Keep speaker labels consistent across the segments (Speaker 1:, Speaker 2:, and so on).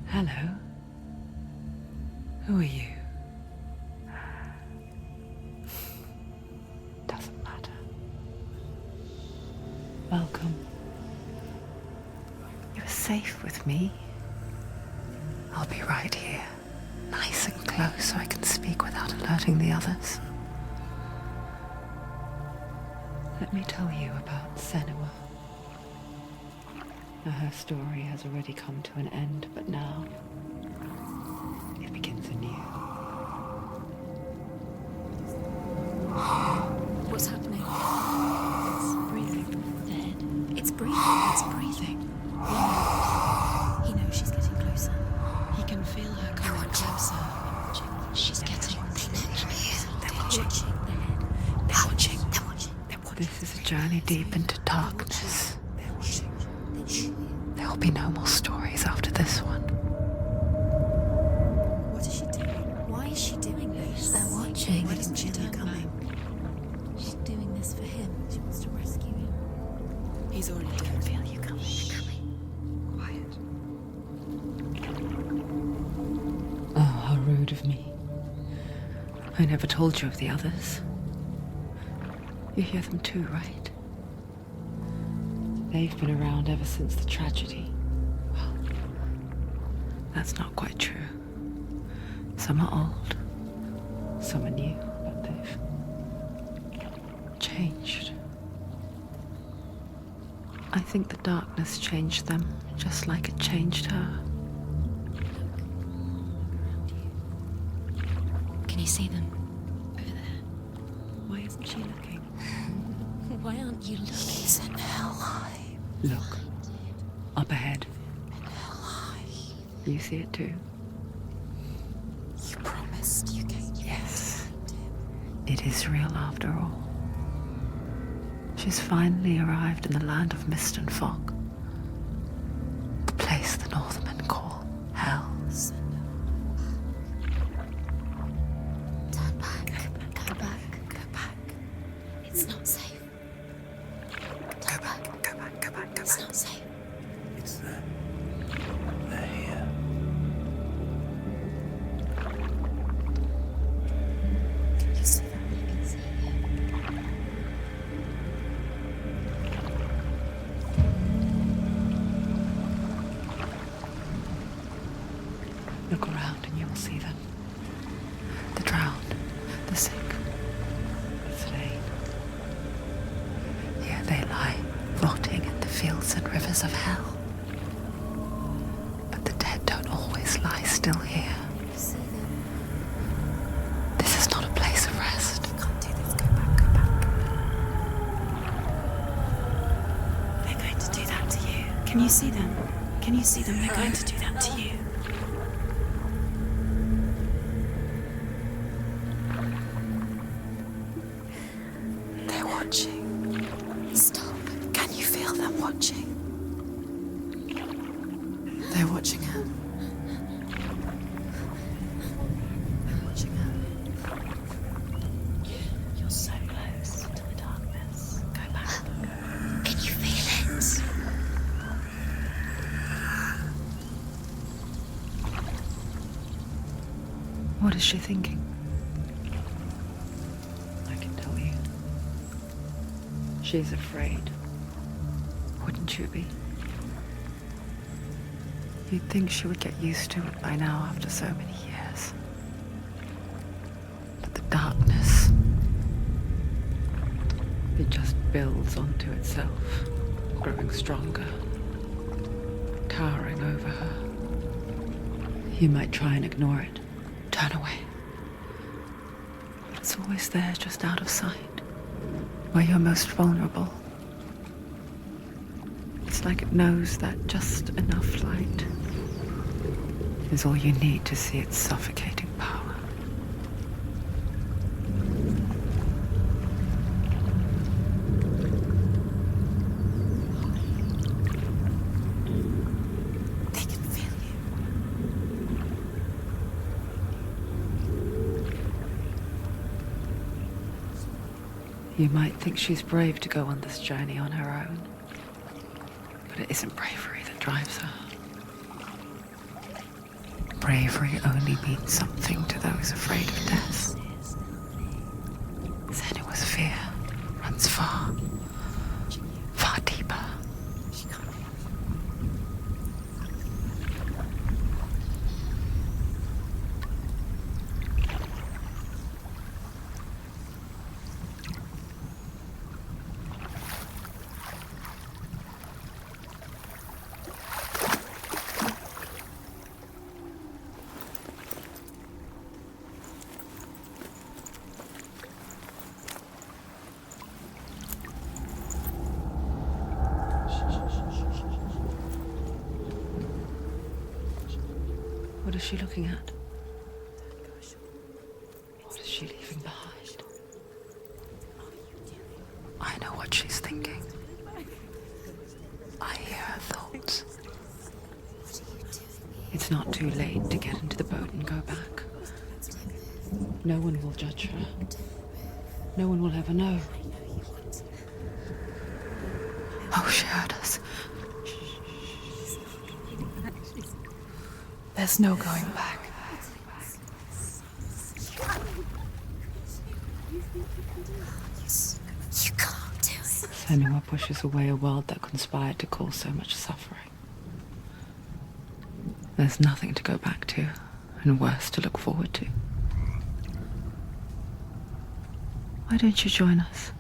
Speaker 1: Hello. Who are you? Doesn't matter. Welcome. You're safe with me. I'll be right here, nice and close so I can speak without alerting the others. Let me tell you about Senua. Now, her story has already come to an end, but now it begins anew.
Speaker 2: What's happening? It's breathing. Dead. It's breathing. It's breathing. He knows she's getting closer. He can feel her coming closer. She's getting closer. They're watching. They're watching. They're watching.
Speaker 1: This is a journey deep into darkness.
Speaker 2: They're watching.
Speaker 1: There will be no more stories after this one.
Speaker 2: What is she doing? Why is she doing this? They're watching. Why doesn't she turn coming? She's doing this for him. She wants to rescue him. He's already dead. I can feel you coming. Quiet.
Speaker 1: Oh, how rude of me. I never told you of the others. You hear them too, right? They've been around ever since the tragedy. Well, that's not quite true. Some are old, some are new, but they've changed. I think the darkness changed them, just like it changed her.
Speaker 2: Can you see them? Over there.
Speaker 1: Why isn't she looking?
Speaker 2: Why aren't you looking? He's in hell.
Speaker 1: Look, up ahead. You see it too?
Speaker 2: You promised you gave.
Speaker 1: Yes. It is real after all. She's finally arrived in the land of mist and fog. The place the Northmen call Hell.
Speaker 2: Turn back. Go back. Go back. It's not safe.
Speaker 1: Go back, go back, go back, go
Speaker 2: It's
Speaker 1: back.
Speaker 2: not safe.
Speaker 3: It's them. They're here.
Speaker 2: You see that? You can see it.
Speaker 1: Look around and you will see them. The drowned, the sick, the slain. Here they lie, rotting in the fields and rivers of hell. But the dead don't always lie still here.
Speaker 2: You see them.
Speaker 1: This is not a place of rest.
Speaker 2: You can't do this. Go back. Go back. They're going to do that to you. Can you see them? Can you see them? They're going to do that to you.
Speaker 1: They're watching.
Speaker 2: Stop.
Speaker 1: Can you feel them watching? They're watching her. They're watching her.
Speaker 2: You're so close to the darkness. Go back. Can you feel it?
Speaker 1: What is she thinking? I can tell you. She's afraid. Wouldn't you be? You'd think she would get used to it by now after so many years. But the darkness, it just builds onto itself, growing stronger, towering over her. You might try and ignore it, turn away. But it's always there, just out of sight, where you're most vulnerable. It's like it knows that just enough light is all you need to see its suffocating power.
Speaker 2: They can feel you.
Speaker 1: You might think she's brave to go on this journey on her own, but it isn't bravery that drives her. bravery only means something to those afraid of death. Senua's fear runs far, far deeper. What is she looking at? What is she leaving behind? I know what she's thinking. I hear her thoughts. It's not too late to get into the boat and go back. No one will judge her. No one will ever know. Oh, she heard us. There's no going back.
Speaker 2: You can't do it.
Speaker 1: Senua pushes away a world that conspired to cause so much suffering. There's nothing to go back to, and worse to look forward to. Why don't you join us?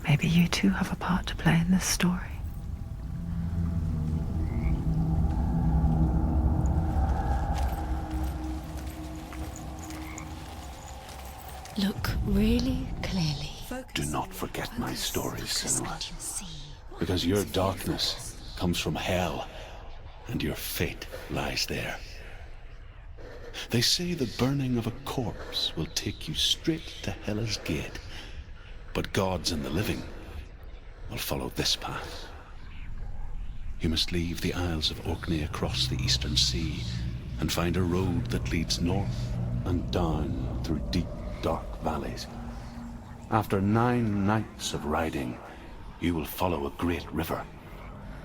Speaker 1: Maybe you too have a part to play in this story.
Speaker 2: Look really clearly.
Speaker 3: Do not forget my stories, Senua. Because your darkness comes from hell, and your fate lies there. They say the burning of a corpse will take you straight to Hela's gate, but gods and the living will follow this path. You must leave the Isles of Orkney across the eastern sea and find a road that leads north and down through deep, dark valleys. After 9 nights of riding, you will follow a great river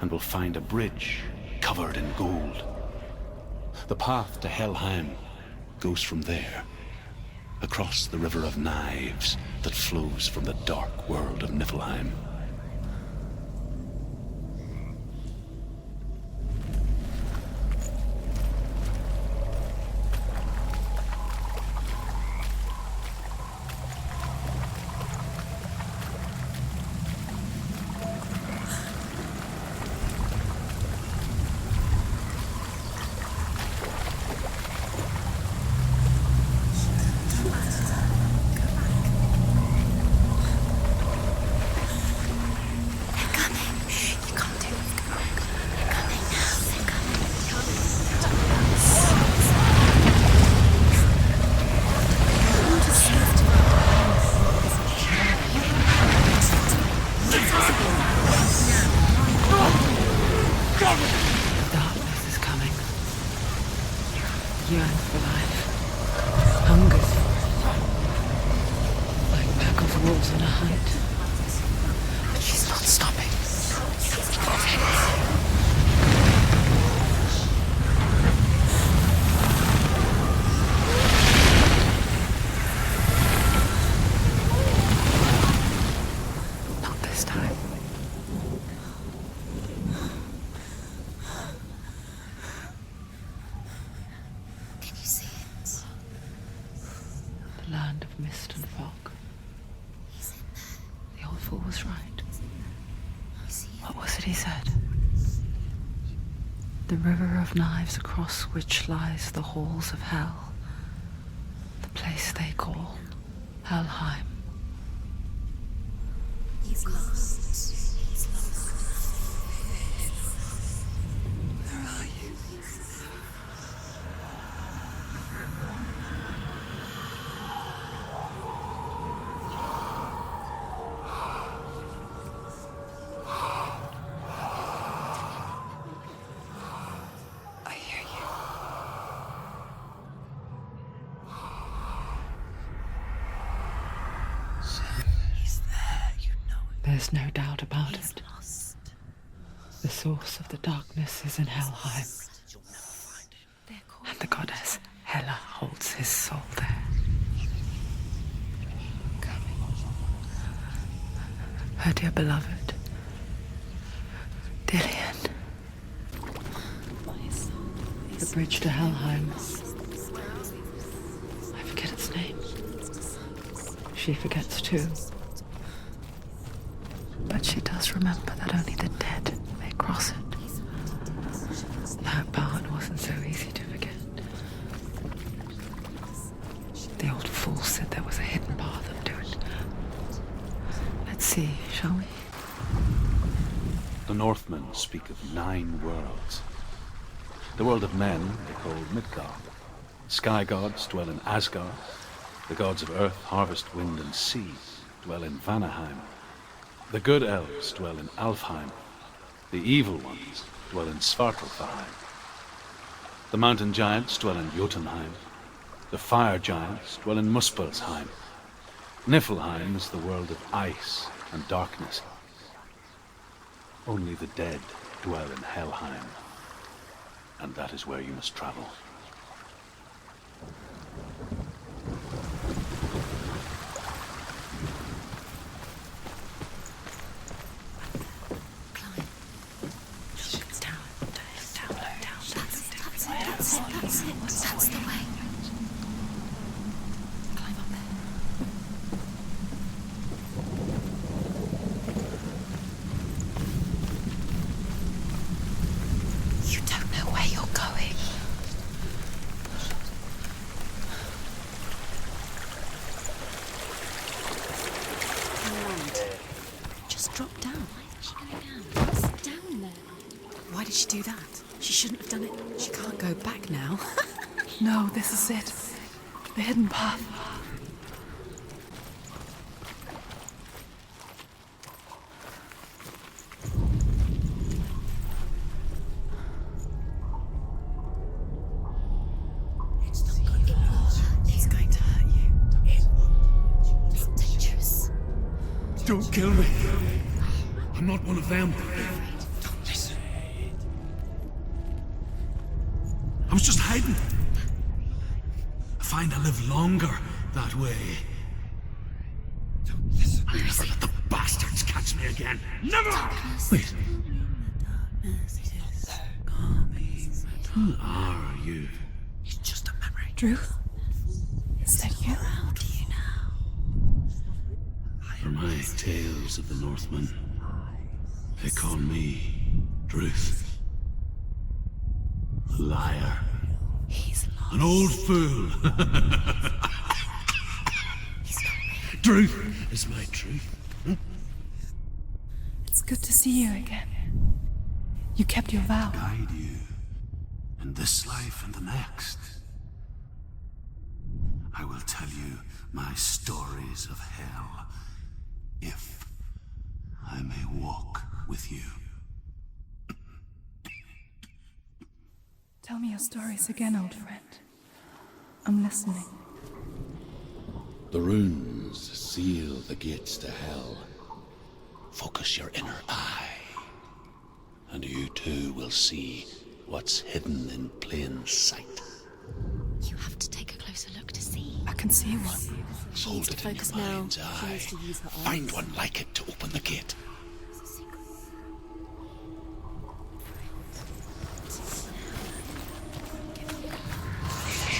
Speaker 3: and will find a bridge covered in gold. The path to Helheim goes from there, across the river of knives that flows from the dark world of Niflheim.
Speaker 1: Darkness is coming. Yearns for life. Hungers for it. Like a pack of wolves on a hunt. But she's not stopping. Not this time.
Speaker 2: Can you see it?
Speaker 1: The land of mist and fog.
Speaker 2: He's in there.
Speaker 1: The old fool was right.
Speaker 2: You see it?
Speaker 1: What was it he said? The river of knives across which lies the halls of hell. The place they call Helheim.
Speaker 2: He's lost. He's lost.
Speaker 1: Where are you? I hear you.
Speaker 3: He's there, you know it.
Speaker 1: There's no doubt about
Speaker 2: He's
Speaker 1: it.
Speaker 2: lost.
Speaker 1: The source of the darkness is in Helheim.
Speaker 3: You'll never find him.
Speaker 1: Hela holds his soul there. Her dear beloved, Dillian. The bridge to Helheim. I forget its name. She forgets too. But she does remember that only the dead may cross it. That part wasn't so easy to forget. The old fool said there was a hidden path up to it. Let's see, shall we?
Speaker 3: The Northmen speak of 9 worlds. The world of men they call Midgard. Sky gods dwell in Asgard. The gods of earth, harvest, wind, and sea dwell in Vanaheim. The good elves dwell in Alfheim. The evil ones dwell in Svartalfheim. The mountain giants dwell in Jotunheim. The fire giants dwell in Muspelheim. Niflheim is the world of ice and darkness. Only the dead dwell in Helheim. And that is where you must travel.
Speaker 2: That's the way. Climb up there. You don't know where you're going. Just drop down. Why is she going down? What's down there? Why did she do that? She shouldn't have done it. She can't go back now.
Speaker 1: No, this is it. The hidden path.
Speaker 2: It's going to hurt you. It's dangerous.
Speaker 4: Don't kill me. I'm not one of them.
Speaker 2: Don't listen.
Speaker 4: I was just hiding. I find I live longer that way.
Speaker 2: Don't listen.
Speaker 4: I'll never let the bastards catch me again. Never! Wait. Who are you?
Speaker 2: It's just a memory.
Speaker 1: Druth? Is that you?
Speaker 2: How do you know?
Speaker 4: For my tales of the Northmen, they call me Druth. A liar.
Speaker 2: He's lost.
Speaker 4: An old fool.
Speaker 2: He's not real.
Speaker 4: Truth is my truth.
Speaker 1: It's good to see you again. You kept your vow.
Speaker 4: Guide you in this life and the next. I will tell you my stories of hell, if I may walk with you.
Speaker 1: Tell me your stories again, old friend. I'm listening.
Speaker 3: The runes seal the gates to hell. Focus your inner eye, and you too will see what's hidden in plain sight.
Speaker 2: You have to take a closer look to see.
Speaker 1: I can see one.
Speaker 2: She
Speaker 3: Hold
Speaker 2: needs to
Speaker 3: it in
Speaker 2: focus
Speaker 3: your
Speaker 2: now.
Speaker 3: mind's
Speaker 2: She
Speaker 3: eye.
Speaker 2: needs to use her eyes.
Speaker 3: Find one like it to open the gate.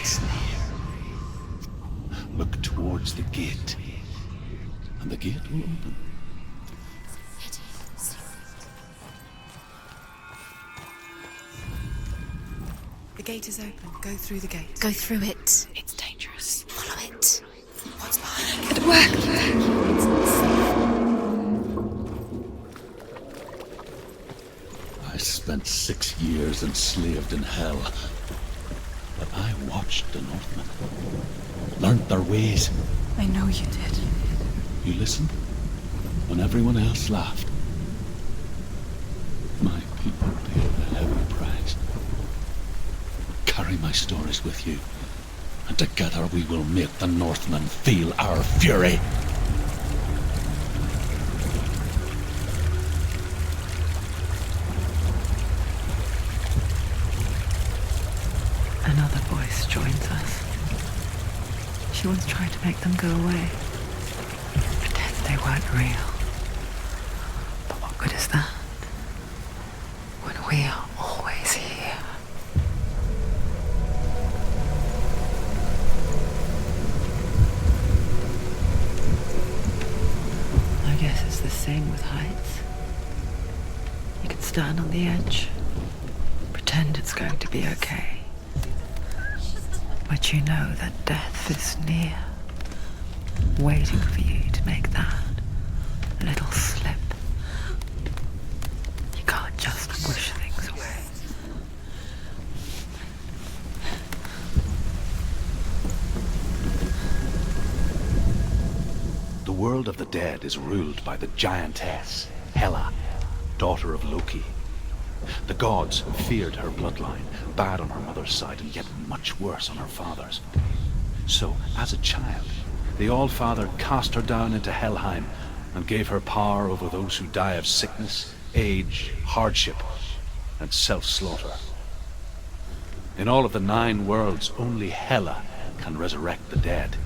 Speaker 3: It's near. Look towards the gate, and the gate will open.
Speaker 5: The gate is open. Go through the gate.
Speaker 2: Go through it.
Speaker 5: It's dangerous.
Speaker 2: Follow it.
Speaker 5: What's behind it?
Speaker 1: It worked!
Speaker 3: I spent 6 years enslaved in hell, but I watched the Northmen, learnt their ways.
Speaker 1: I know you did.
Speaker 3: You listened when everyone else laughed. My people paid a heavy price. Carry my stories with you, and together we will make the Northmen feel our fury.
Speaker 1: Another voice joins us. She once tried to make them go away. Pretend they weren't real. But what good is that? When we are always here. I guess it's the same with heights. You can stand on the edge, pretend it's going to be okay. But you know that death is near, waiting for you to make that little slip. You can't just wish things away.
Speaker 3: The world of the dead is ruled by the giantess, Hela, daughter of Loki. The gods feared her bloodline, bad on her mother's side and yet much worse on her father's. So, as a child, the All-Father cast her down into Helheim and gave her power over those who die of sickness, age, hardship, and self-slaughter. In all of the 9 worlds, only Hela can resurrect the dead.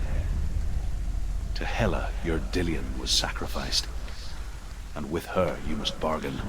Speaker 3: To Hela, your Dillion was sacrificed, and with her you must bargain.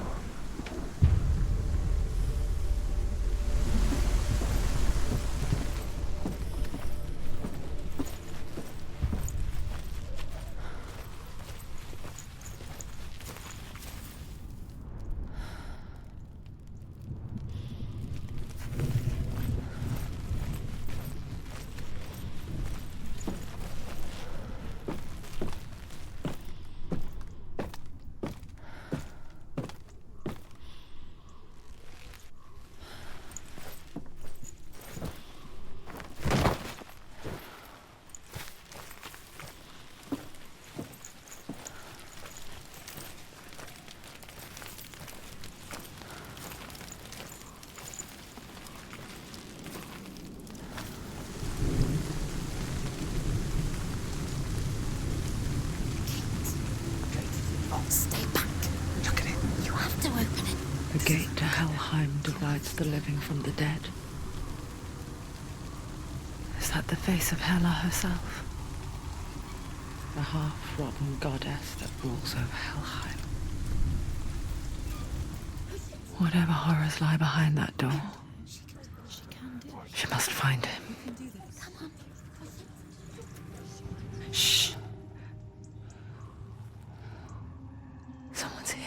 Speaker 2: Stay back. Look at it. You have to open it.
Speaker 1: The gate to Helheim divides the living from the dead. Is that the face of Hela herself? The half-rotten goddess that rules over Helheim. Whatever horrors lie behind that door, she must find him. Shh. Someone's here.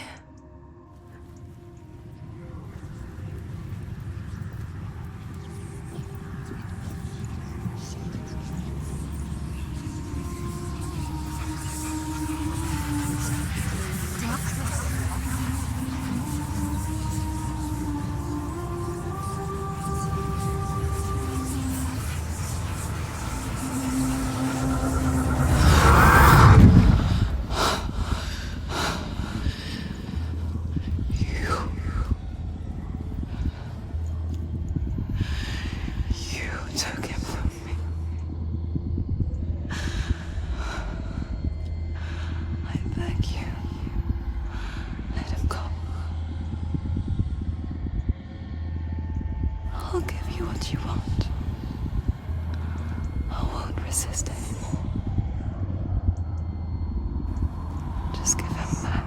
Speaker 1: I'll give you what you want. I won't resist anymore. Just give him back.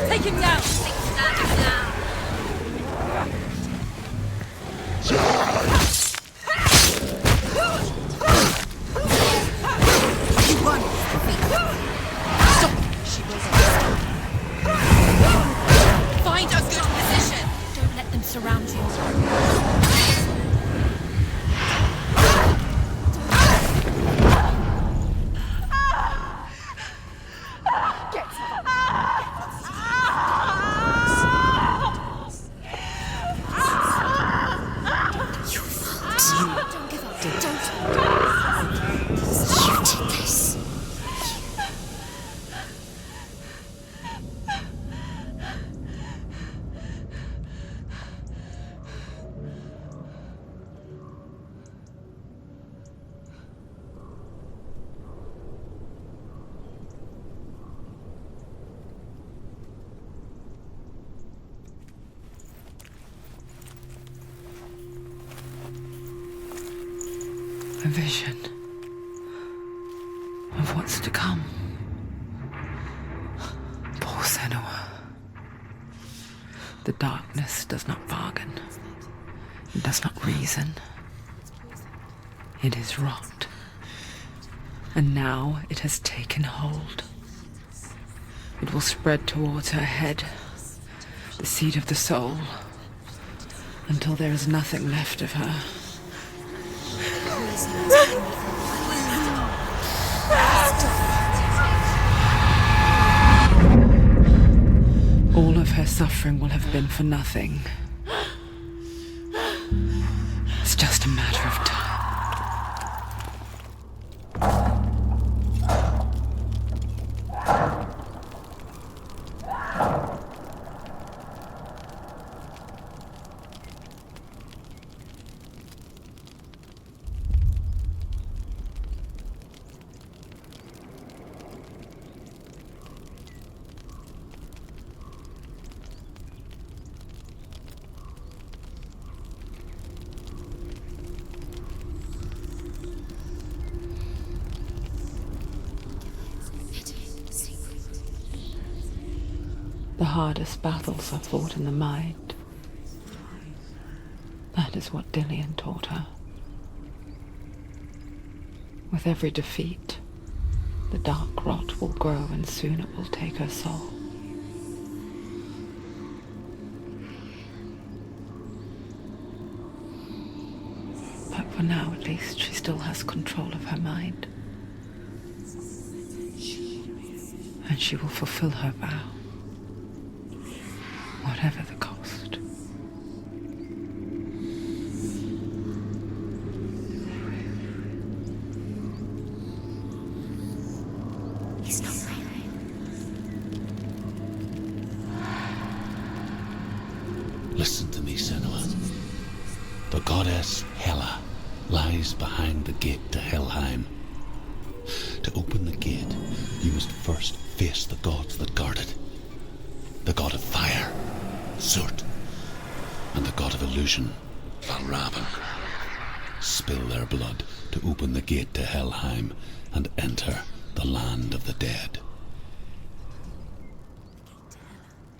Speaker 2: Take him down!
Speaker 1: A vision of what's to come. Poor Senua. The darkness does not bargain. It does not reason. It is rot. And now it has taken hold. It will spread towards her head, the seat of the soul, until there is nothing left of her. All of her suffering will have been for nothing. It's just a matter of time. The hardest battles are fought in the mind. That is what Dillian taught her. With every defeat, the dark rot will grow and soon it will take her soul. But for now, at least, she still has control of her mind. And she will fulfill her vow. Whatever the cost.
Speaker 2: He's not right.
Speaker 3: Listen to me, Senua. The goddess Hela lies behind the gate to Helheim. To open the gate, you must first face the gods that guard it. The god of fire, Zurt, and the god of illusion, Valravn. Spill their blood to open the gate to Helheim and enter the land of the dead.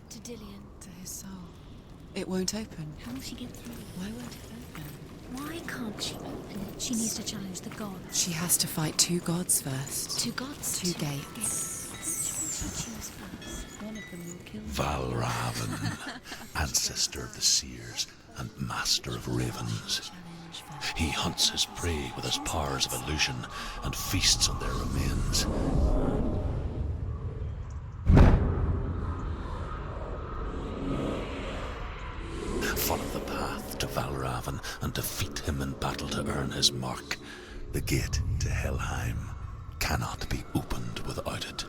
Speaker 2: To Dillian.
Speaker 5: To his soul. It won't open.
Speaker 2: How will she get through?
Speaker 5: Why won't it open?
Speaker 2: Why can't she open it? She needs to challenge the gods.
Speaker 5: She has to fight two gods first.
Speaker 2: Two gods?
Speaker 5: Two gates.
Speaker 2: Who will she choose first? One of them will kill her.
Speaker 4: Valravn, ancestor of the seers and master of ravens. He hunts his prey with his powers of illusion and feasts on their remains. Follow the path to Valravn and defeat him in battle to earn his mark. The gate to Helheim cannot be opened without it.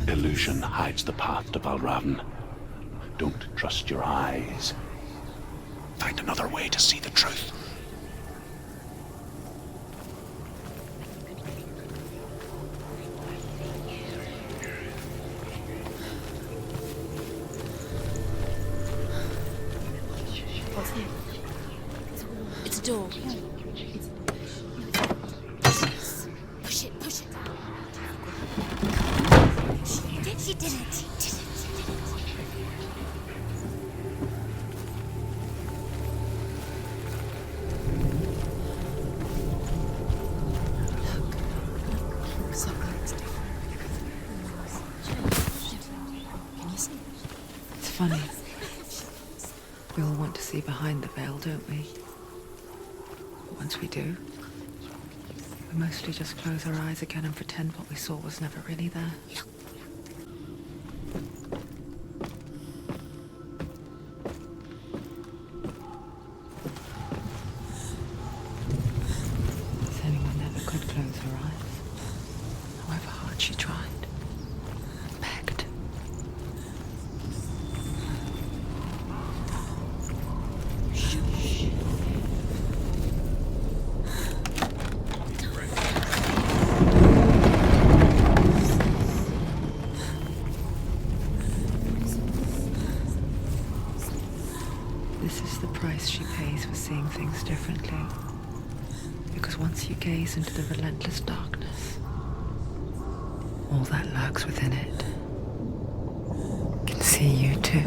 Speaker 4: Illusion hides the path to Valravn. Don't trust your eyes. Find another way to see the truth.
Speaker 2: What's here? It's a door. Push it, push it. She did it.
Speaker 5: Something's different. Can you see?
Speaker 1: It's funny. We all want to see behind the veil, don't we? But once we do, we mostly just close our eyes again and pretend what we saw was never really there. Senua never could close her eyes, however hard she tried, begged. This is the price she pays for seeing things differently. Because once you gaze into the relentless darkness, all that lurks within it can see you too.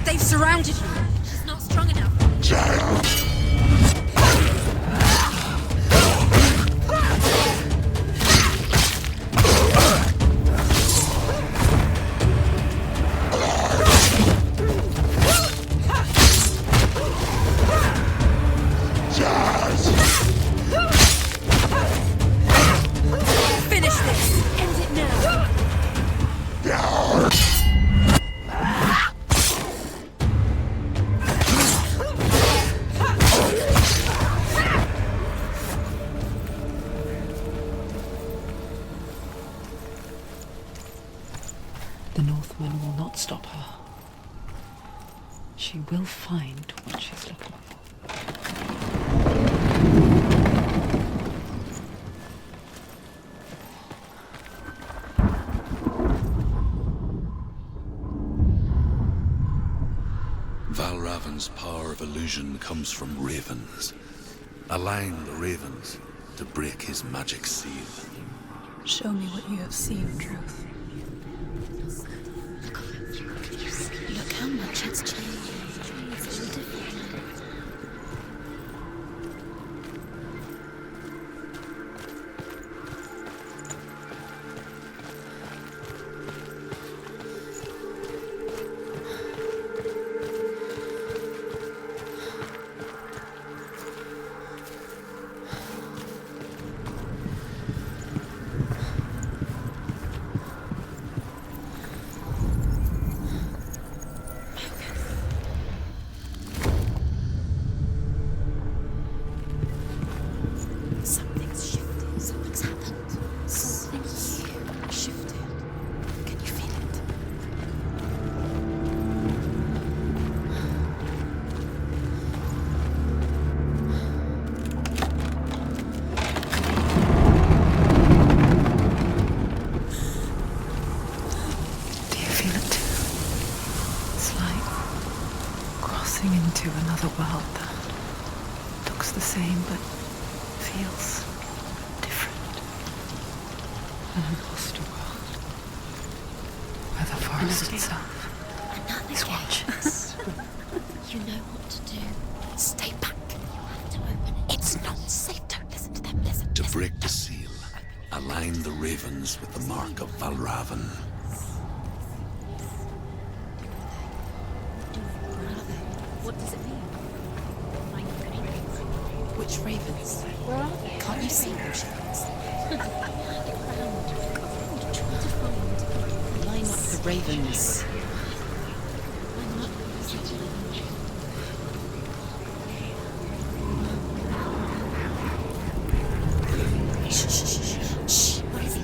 Speaker 2: They've surrounded you. She's not strong enough. Finish this. End it now.
Speaker 1: The Northman will not stop her. She will find what she's looking for.
Speaker 4: Valravan's power of illusion comes from ravens. Align the ravens to break his magic seal.
Speaker 5: Show me what you have seen, Truth.
Speaker 2: Look how much it's changed. It's all different. Something's shifted. Something's happened. Something huge shifted. Can you feel it?
Speaker 1: Do you feel it too? It's like crossing into another world that looks the same but feels different. An imposter world where the forest itself is watching.
Speaker 2: You know what to do. Stay back. You have to open it. It's not safe. Don't listen to them. Listen.
Speaker 4: To break the seal, align the ravens with the mark of Valravan.
Speaker 2: What does it mean?
Speaker 5: Which ravens?
Speaker 2: Where are they?
Speaker 5: Can't you see them, Shepherds?
Speaker 2: Try to find.
Speaker 5: Line up the ravens.
Speaker 2: Shh, shh, shh, shh. What is it?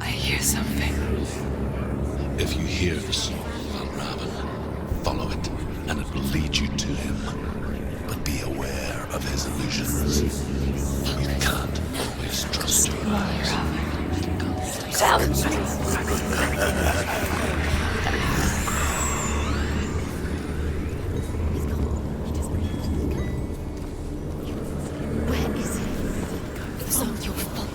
Speaker 1: I hear something.
Speaker 4: If you hear the song of Valravan, follow it, and it will lead you to him. But be aware of his illusions. You can't always trust
Speaker 2: Where is he? It's not your fault.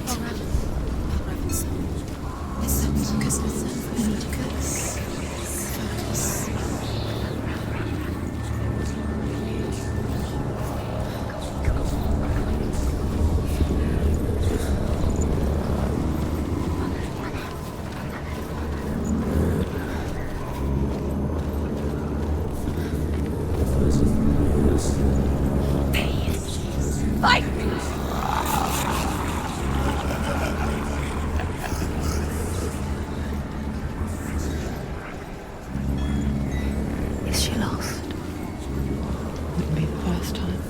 Speaker 2: Listen, focus, focus.
Speaker 1: Is she lost? Wouldn't be the first time.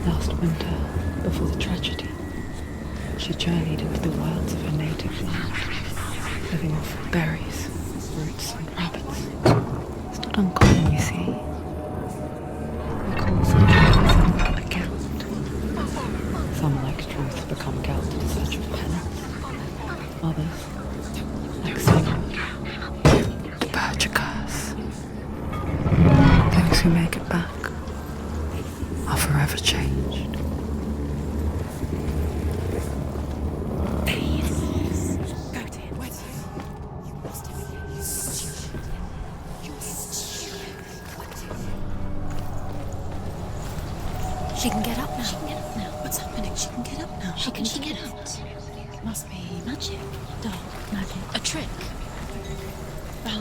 Speaker 1: Last winter, before the tragedy, she journeyed into the wilds of her native land, living off berries, roots, and rabbits. It's not uncommon, you see. We call some a Gelt. Some, like Truth, become Gelt in search of penance. Others, like Senua, purge a curse. Those who make it back are forever changed.
Speaker 2: She can get up now.
Speaker 5: She can get up now. What's happening? She can get up now.
Speaker 2: How can she get out?
Speaker 5: Must be magic. Dark magic.
Speaker 2: A trick.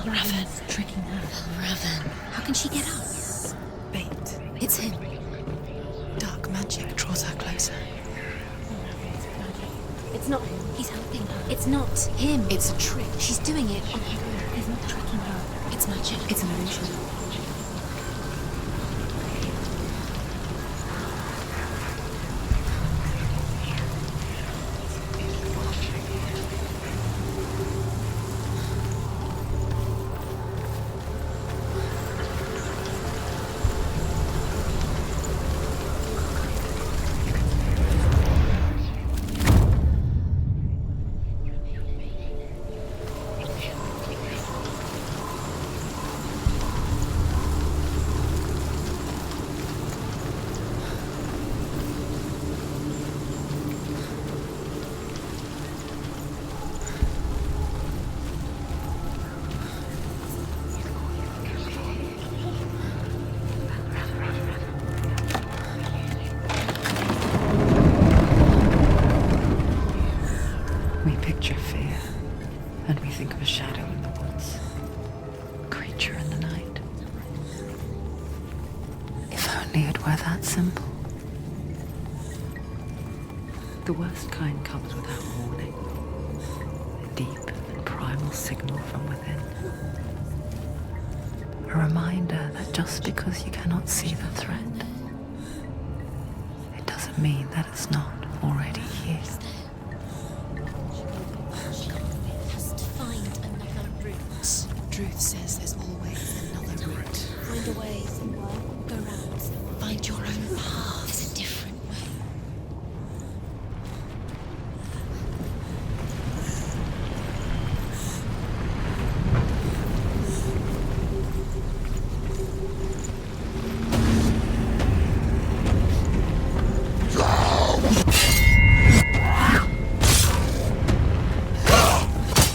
Speaker 5: Raven tricking her.
Speaker 2: Raven. How can she get out?
Speaker 5: Bait.
Speaker 2: It's him.
Speaker 5: Dark magic draws her closer.
Speaker 2: It's not him. He's helping her. It's not him.
Speaker 5: It's a trick.
Speaker 2: She's doing it on her own.
Speaker 5: He's not tricking her.
Speaker 2: It's magic.
Speaker 5: It's an illusion.
Speaker 1: We picture fear, and we think of a shadow in the woods, a creature in the night. If only it were that simple. The worst kind comes without warning, a deep and primal signal from within. A reminder that just because you cannot see the threat, it doesn't mean that it's not already here.
Speaker 2: Has to find another route.
Speaker 5: Truth says there's always another route.
Speaker 2: Find a way somewhere. Go round.
Speaker 5: Find your own path.
Speaker 2: There's a different way.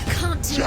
Speaker 2: You can't do it.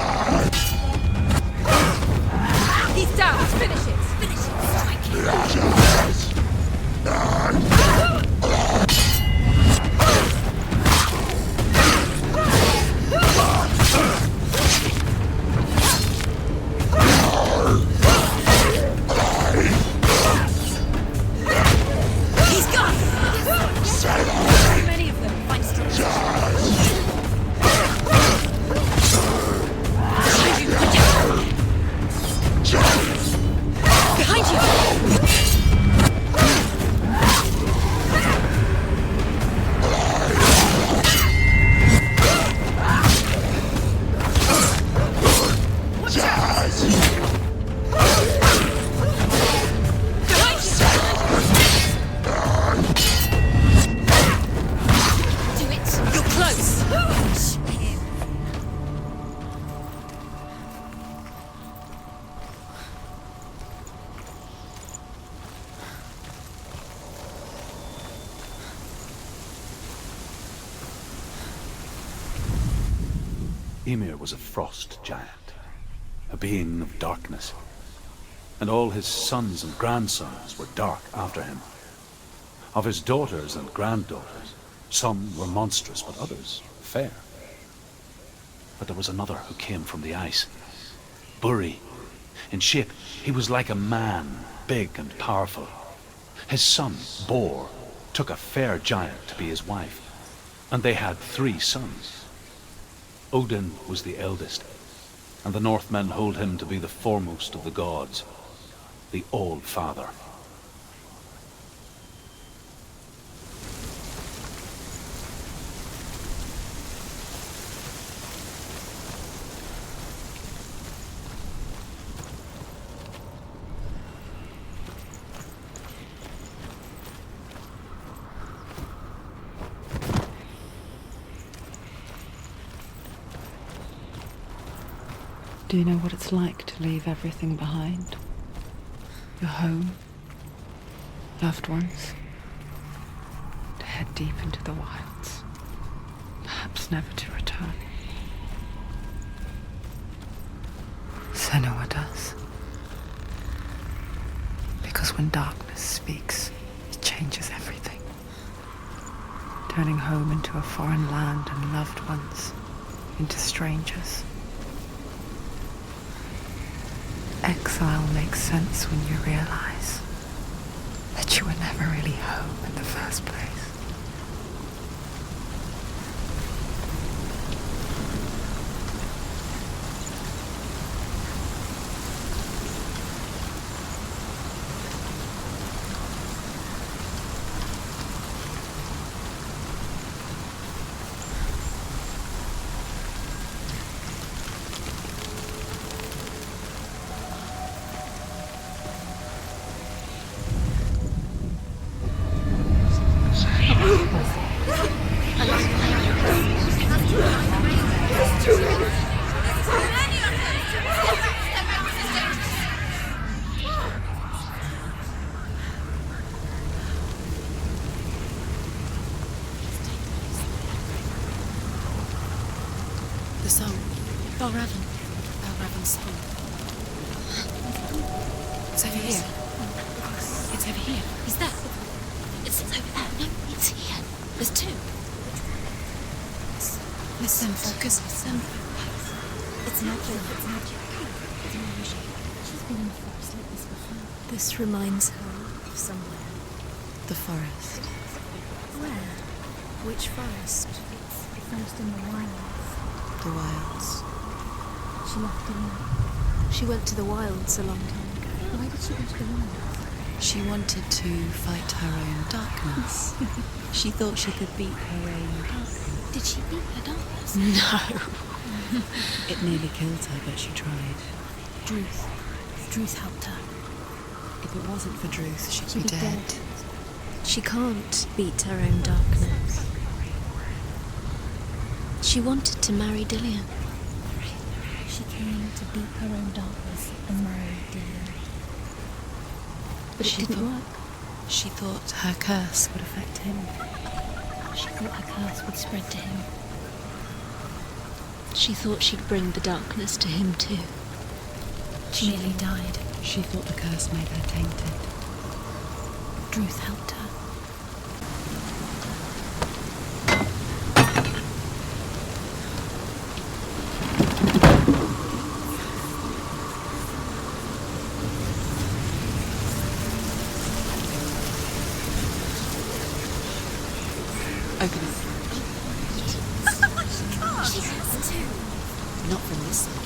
Speaker 3: Ymir was a frost giant, a being of darkness, and all his sons and grandsons were dark after him. Of his daughters and granddaughters, some were monstrous, but others fair. But there was another who came from the ice. Buri. In shape, he was like a man, big and powerful. His son, Bor, took a fair giant to be his wife, and they had 3 sons. Odin was the eldest, and the Northmen hold him to be the foremost of the gods, the All-Father.
Speaker 1: Do you know what it's like to leave everything behind? Your home, loved ones, to head deep into the wilds, perhaps never to return. Senua does. Because when darkness speaks, it changes everything, turning home into a foreign land and loved ones into strangers. Exile makes sense when you realize that you were never really home in the first place.
Speaker 5: The song. Balraven's song. It's over here. It's over here.
Speaker 2: Is that? It's over there. No, it's here. There's 2.
Speaker 5: Listen, focus. Listen.
Speaker 2: It's magic. It's magic. It's magic. She's been in the forest like this before. This reminds her of somewhere.
Speaker 5: The forest.
Speaker 2: Where? Which forest? It's the forest in the wilds.
Speaker 5: The wilds.
Speaker 2: She left in. She went to the wilds a long time ago. Why did she go to the wilds?
Speaker 5: She wanted to fight her own darkness. She thought she could beat her own darkness.
Speaker 2: Did she beat her darkness?
Speaker 5: No. It nearly killed her, but she tried.
Speaker 2: Druth helped her.
Speaker 5: If it wasn't for Druth, she'd be dead.
Speaker 2: She can't beat her own darkness. She wanted to marry Dillian. She came to beat her own darkness and marry Dillian. But it didn't work.
Speaker 5: She thought her curse would affect him.
Speaker 2: She thought her curse would spread to him. She thought she'd bring the darkness to him too. She nearly died.
Speaker 5: She thought the curse made her tainted.
Speaker 2: Druth helped her.
Speaker 5: Open it.
Speaker 2: She has too.
Speaker 5: Not from this side.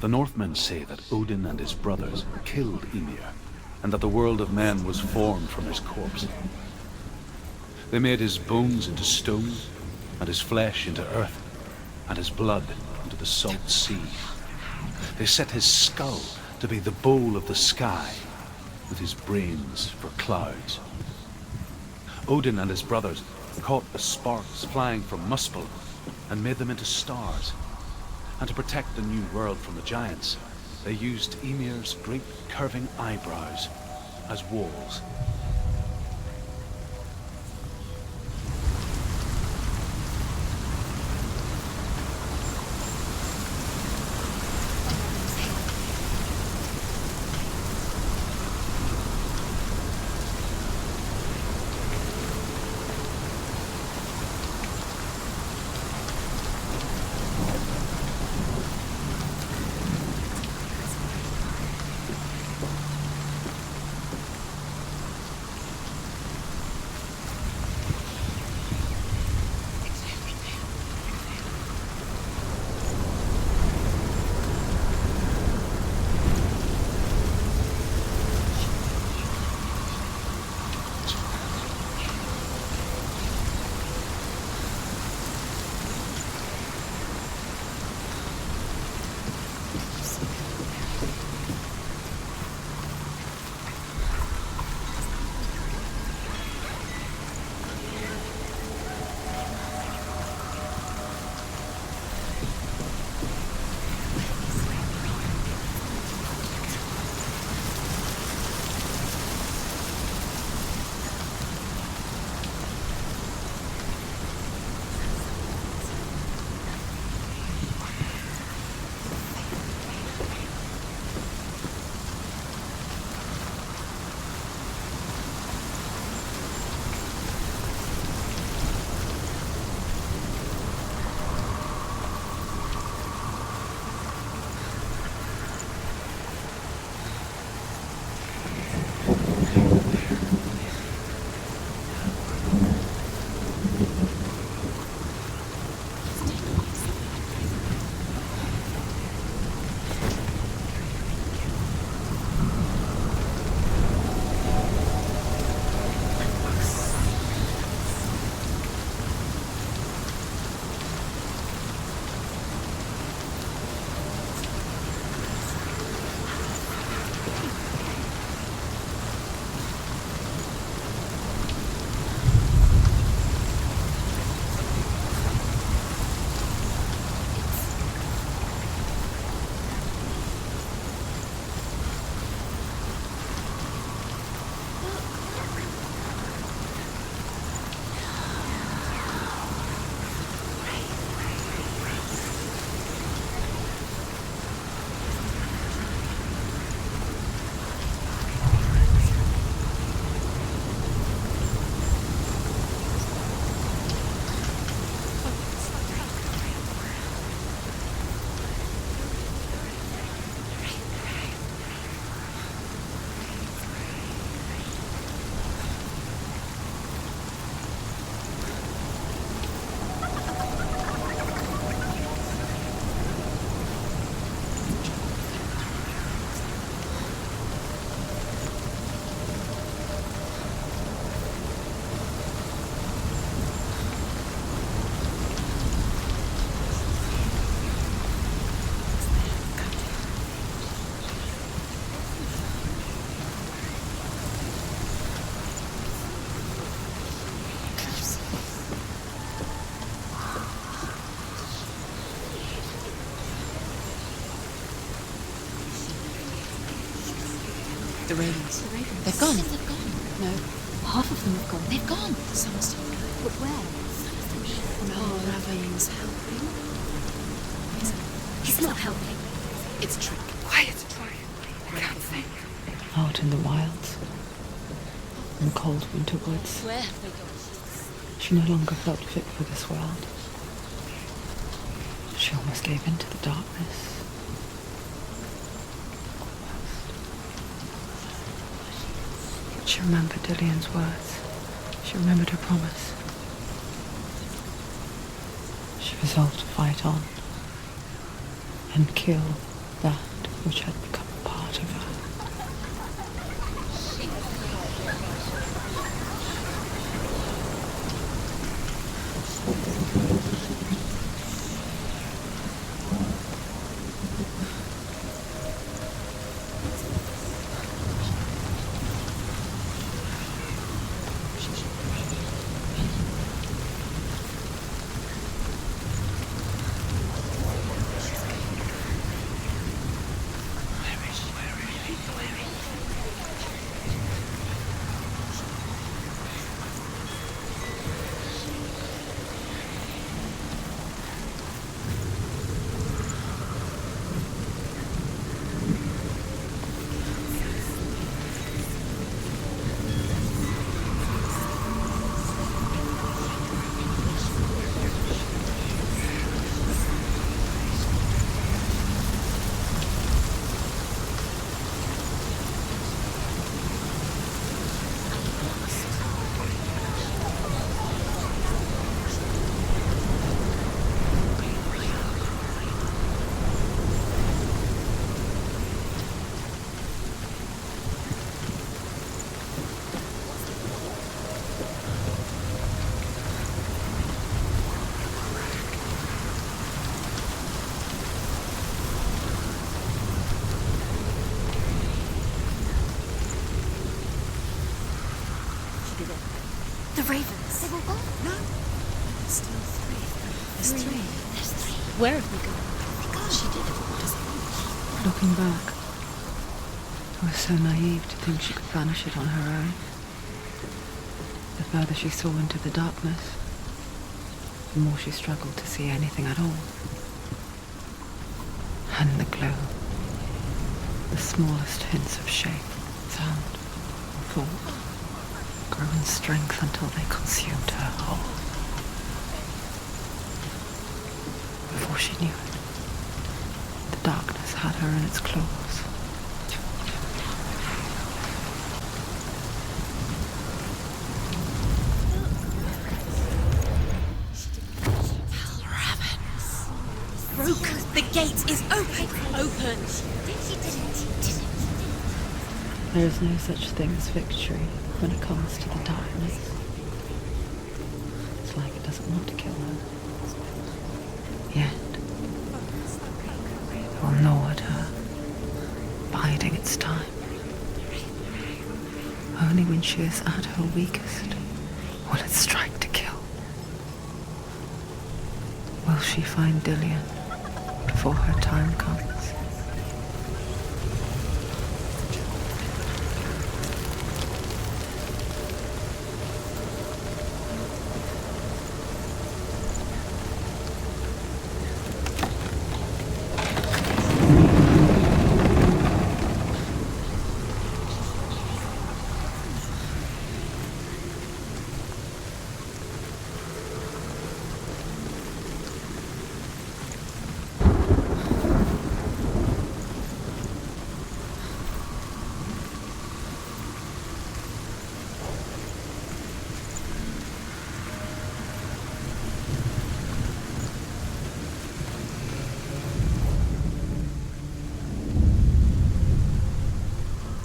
Speaker 3: The Northmen say that Odin and his brothers killed Ymir, and that the world of men was formed from his corpse. They made his bones into stone, and his flesh into earth, and his blood into the salt sea. They set his skull to be the bowl of the sky, with his brains for clouds. Odin and his brothers caught the sparks flying from Muspel and made them into stars. And to protect the new world from the giants, they used Ymir's great curving eyebrows as walls.
Speaker 5: The ravens.
Speaker 2: The ravens.
Speaker 5: They've gone.
Speaker 2: They've gone.
Speaker 5: No, half of them have gone.
Speaker 2: They've gone. Some are still going. But where?
Speaker 5: No, Raven's helping.
Speaker 2: He's not helping.
Speaker 5: It's a trick.
Speaker 1: Quiet. I can't think. Out in the wilds, in the cold winter woods,
Speaker 2: Where have they gone?
Speaker 1: she no longer felt fit for this world. She almost gave in to the darkness. She remembered Dillian's words. She remembered her promise. She resolved to fight on and kill that which had become a part of her.
Speaker 2: The ravens. They've all gone? No. Still three. There's three. There's three. Where have they gone? She did it.
Speaker 1: Looking back, I was so naive to think she could banish it on her own. The further she saw into the darkness, the more she struggled to see anything at all. And the glow, the smallest hints of shape, sound, thought, grew in strength until they consumed her whole. Before she knew it, the darkness had her in its claws.
Speaker 2: Broke. The gate is open. Open.
Speaker 1: There is no such thing as victory when it comes to the darkness. It's like it doesn't want to kill her. Yet, it will gnaw at her, biding its time. Only when she is at her weakest will it strike to kill. Will she find Dillian before her time comes?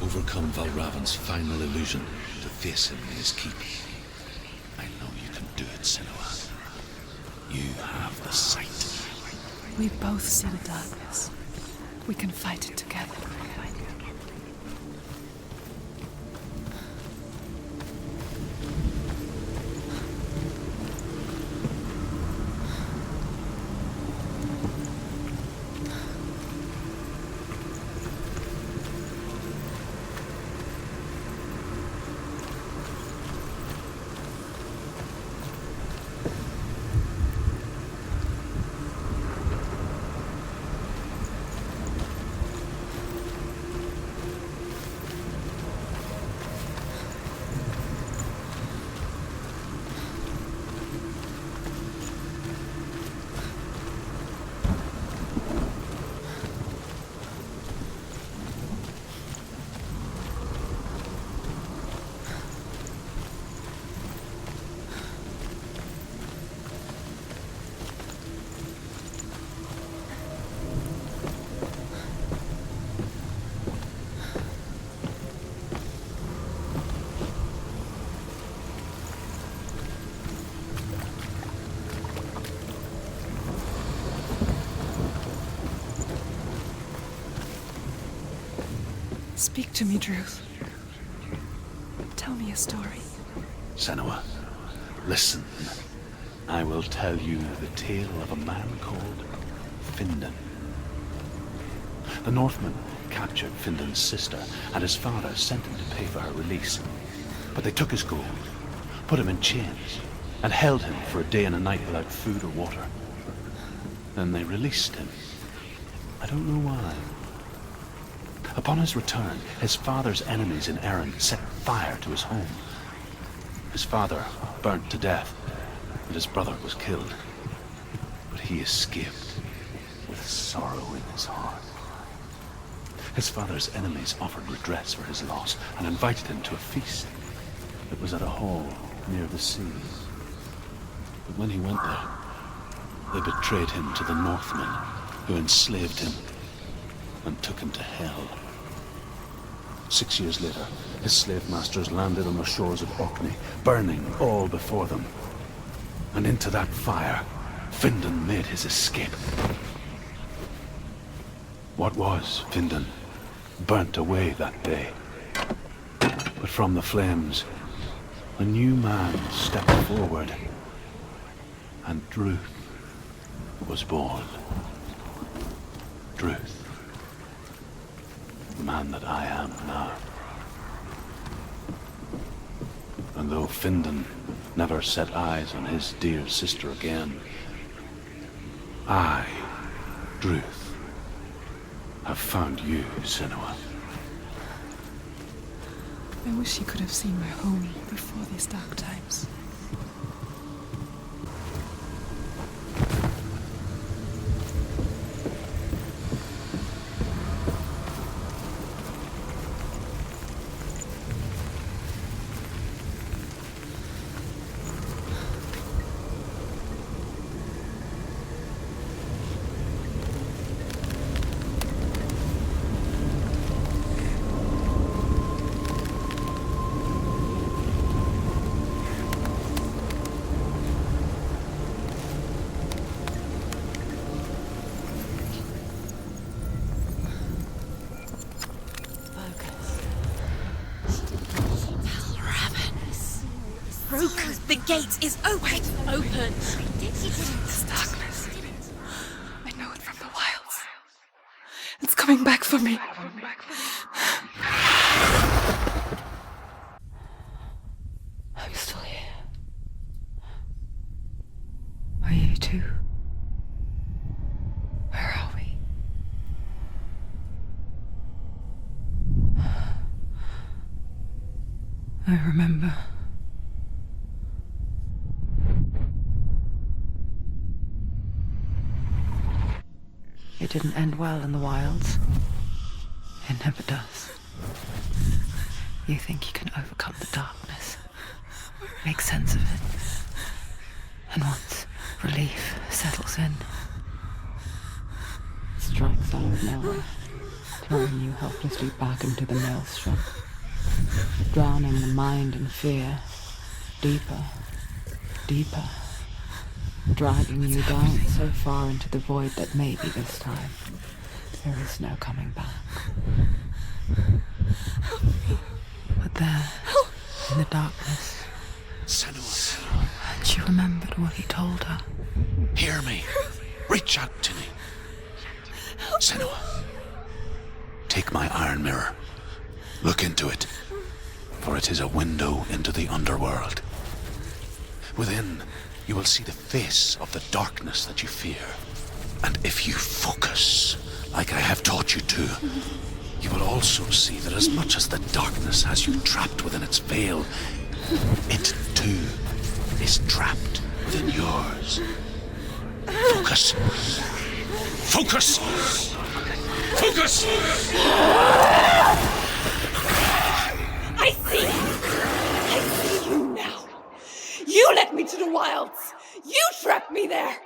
Speaker 4: Overcome Valravan's final illusion to face him in his keep. I know you can do it, Senua. You have the sight.
Speaker 5: We both see the darkness. We can fight it together.
Speaker 6: Speak to me, Druth. Tell me a story.
Speaker 3: Senua, listen. I will tell you the tale of a man called Findan. The Northmen captured Findan's sister, and his father sent him to pay for her release. But they took his gold, put him in chains, and held him for a day and a night without food or water. Then they released him. I don't know why. Upon his return, his father's enemies in Erin set fire to his home. His father burnt to death, and his brother was killed. But he escaped with sorrow in his heart. His father's enemies offered redress for his loss and invited him to a feast. It was at a hall near the sea. But when he went there, they betrayed him to the Northmen, who enslaved him and took him to hell. 6 years later, his slave masters landed on the shores of Orkney, burning all before them. And into that fire, Findan made his escape. What was Findan burnt away that day. But from the flames, a new man stepped forward, and Druth was born. Druth. The man that I am now. And though Findan never set eyes on his dear sister again, I, Druth, have found you, Senua.
Speaker 6: I wish you could have seen my home before these dark times.
Speaker 2: Broken. The gate is open. Open.
Speaker 6: This darkness. I know it from the wilds. It's coming back for me.
Speaker 1: I'm still here. Are you too? Where are we? I remember. It didn't end well in the wilds. It never does. You think you can overcome the darkness, make sense of it, and once relief settles in, it strikes out of nowhere, throwing you helplessly back into the maelstrom, drowning the mind in fear, deeper, deeper, dragging you down so far into the void that maybe this time there is no coming back. But there, in the darkness,
Speaker 4: Senua,
Speaker 1: she remembered what he told her.
Speaker 4: hear me. Reach out to me. Senua, take my iron mirror. Look into it, for it is a window into the underworld. Within, you will see the face of the darkness that you fear. And if you focus, like I have taught you to, you will also see that as much as the darkness has you trapped within its veil, it too is trapped within yours. Focus. Focus! Focus!
Speaker 6: I see you! I see you now! You led me to the wilds! You trapped me there!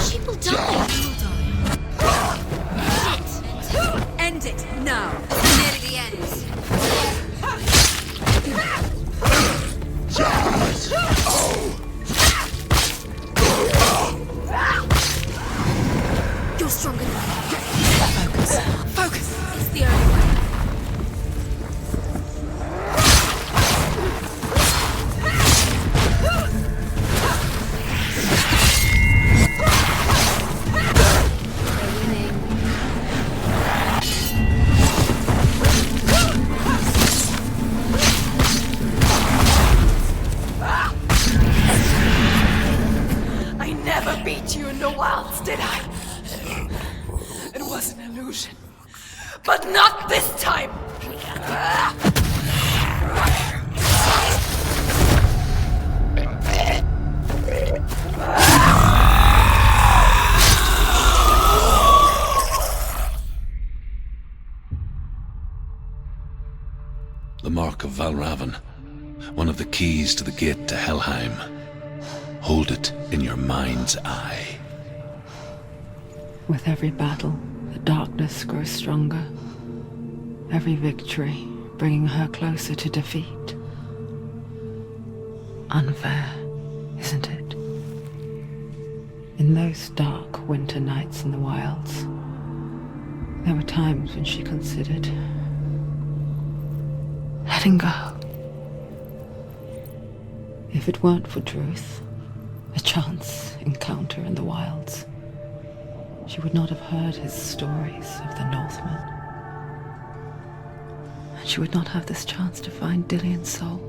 Speaker 2: She will die.
Speaker 7: End it now. It's nearly the end.
Speaker 2: You're stronger than me.
Speaker 7: Focus. Focus.
Speaker 2: It's the only way.
Speaker 6: I never beat you in the wilds, did I? It was an illusion. But not this time!
Speaker 4: The mark of Valravan, one of the keys to the gate to Helheim. Hold it in your mind's eye.
Speaker 1: With every battle, the darkness grows stronger. Every victory bringing her closer to defeat. Unfair, isn't it? In those dark winter nights in the wilds, there were times when she considered letting go. If it weren't for Druth, a chance encounter in the wilds, she would not have heard his stories of the Northmen. And she would not have this chance to find Dillion's soul.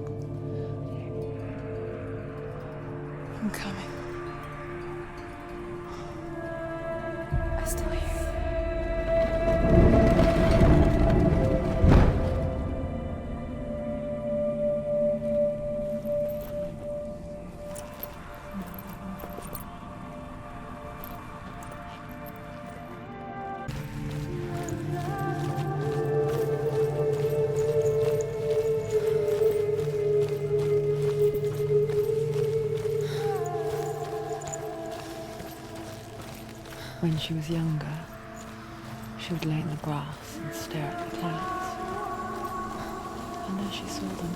Speaker 6: I'm coming. I still hear you.
Speaker 1: When she was younger, she would lay in the grass and stare at the clouds. And as she saw them,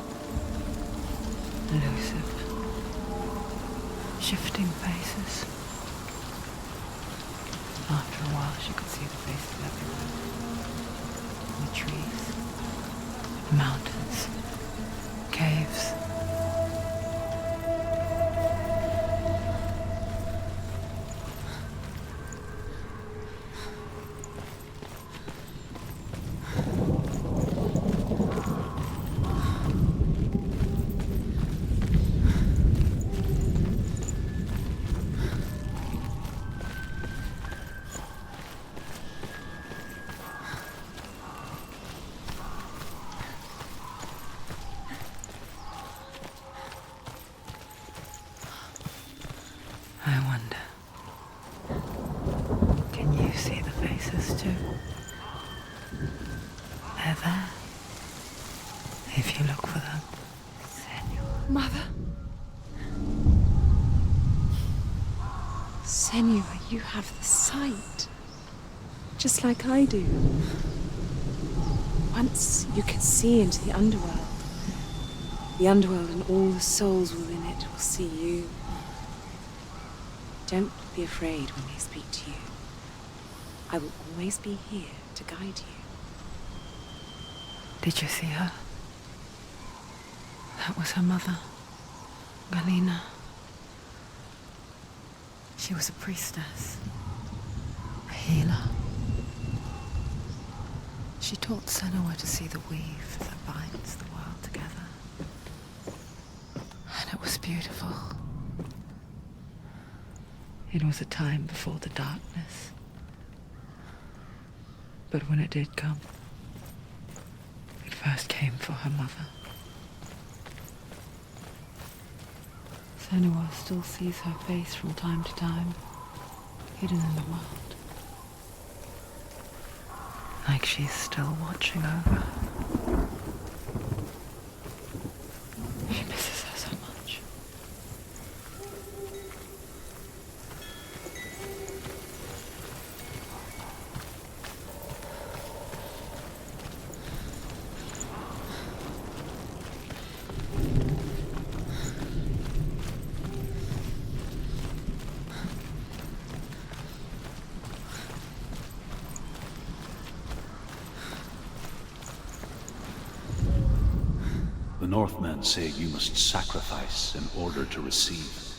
Speaker 1: elusive, shifting faces. After a while, she could see the faces everywhere. In the trees, the mountains, caves. I wonder, can you see the faces too? They're there, if you look for them. Senua.
Speaker 6: Mother?
Speaker 8: Senua, you have the sight. Just like I do. Once you can see into the underworld. The underworld and all the souls within it will see you. Don't be afraid when they speak to you. I will always be here to guide you.
Speaker 1: Did you see her? That was her mother, Galina. She was a priestess, a healer. She taught Senua to see the weave that binds the world together. And it was beautiful. It was a time before the darkness. But when it did come, it first came for her mother. Senua still sees her face from time to time, hidden in the world. Like she's still watching over her. She misses
Speaker 3: The Northmen say you must sacrifice in order to receive.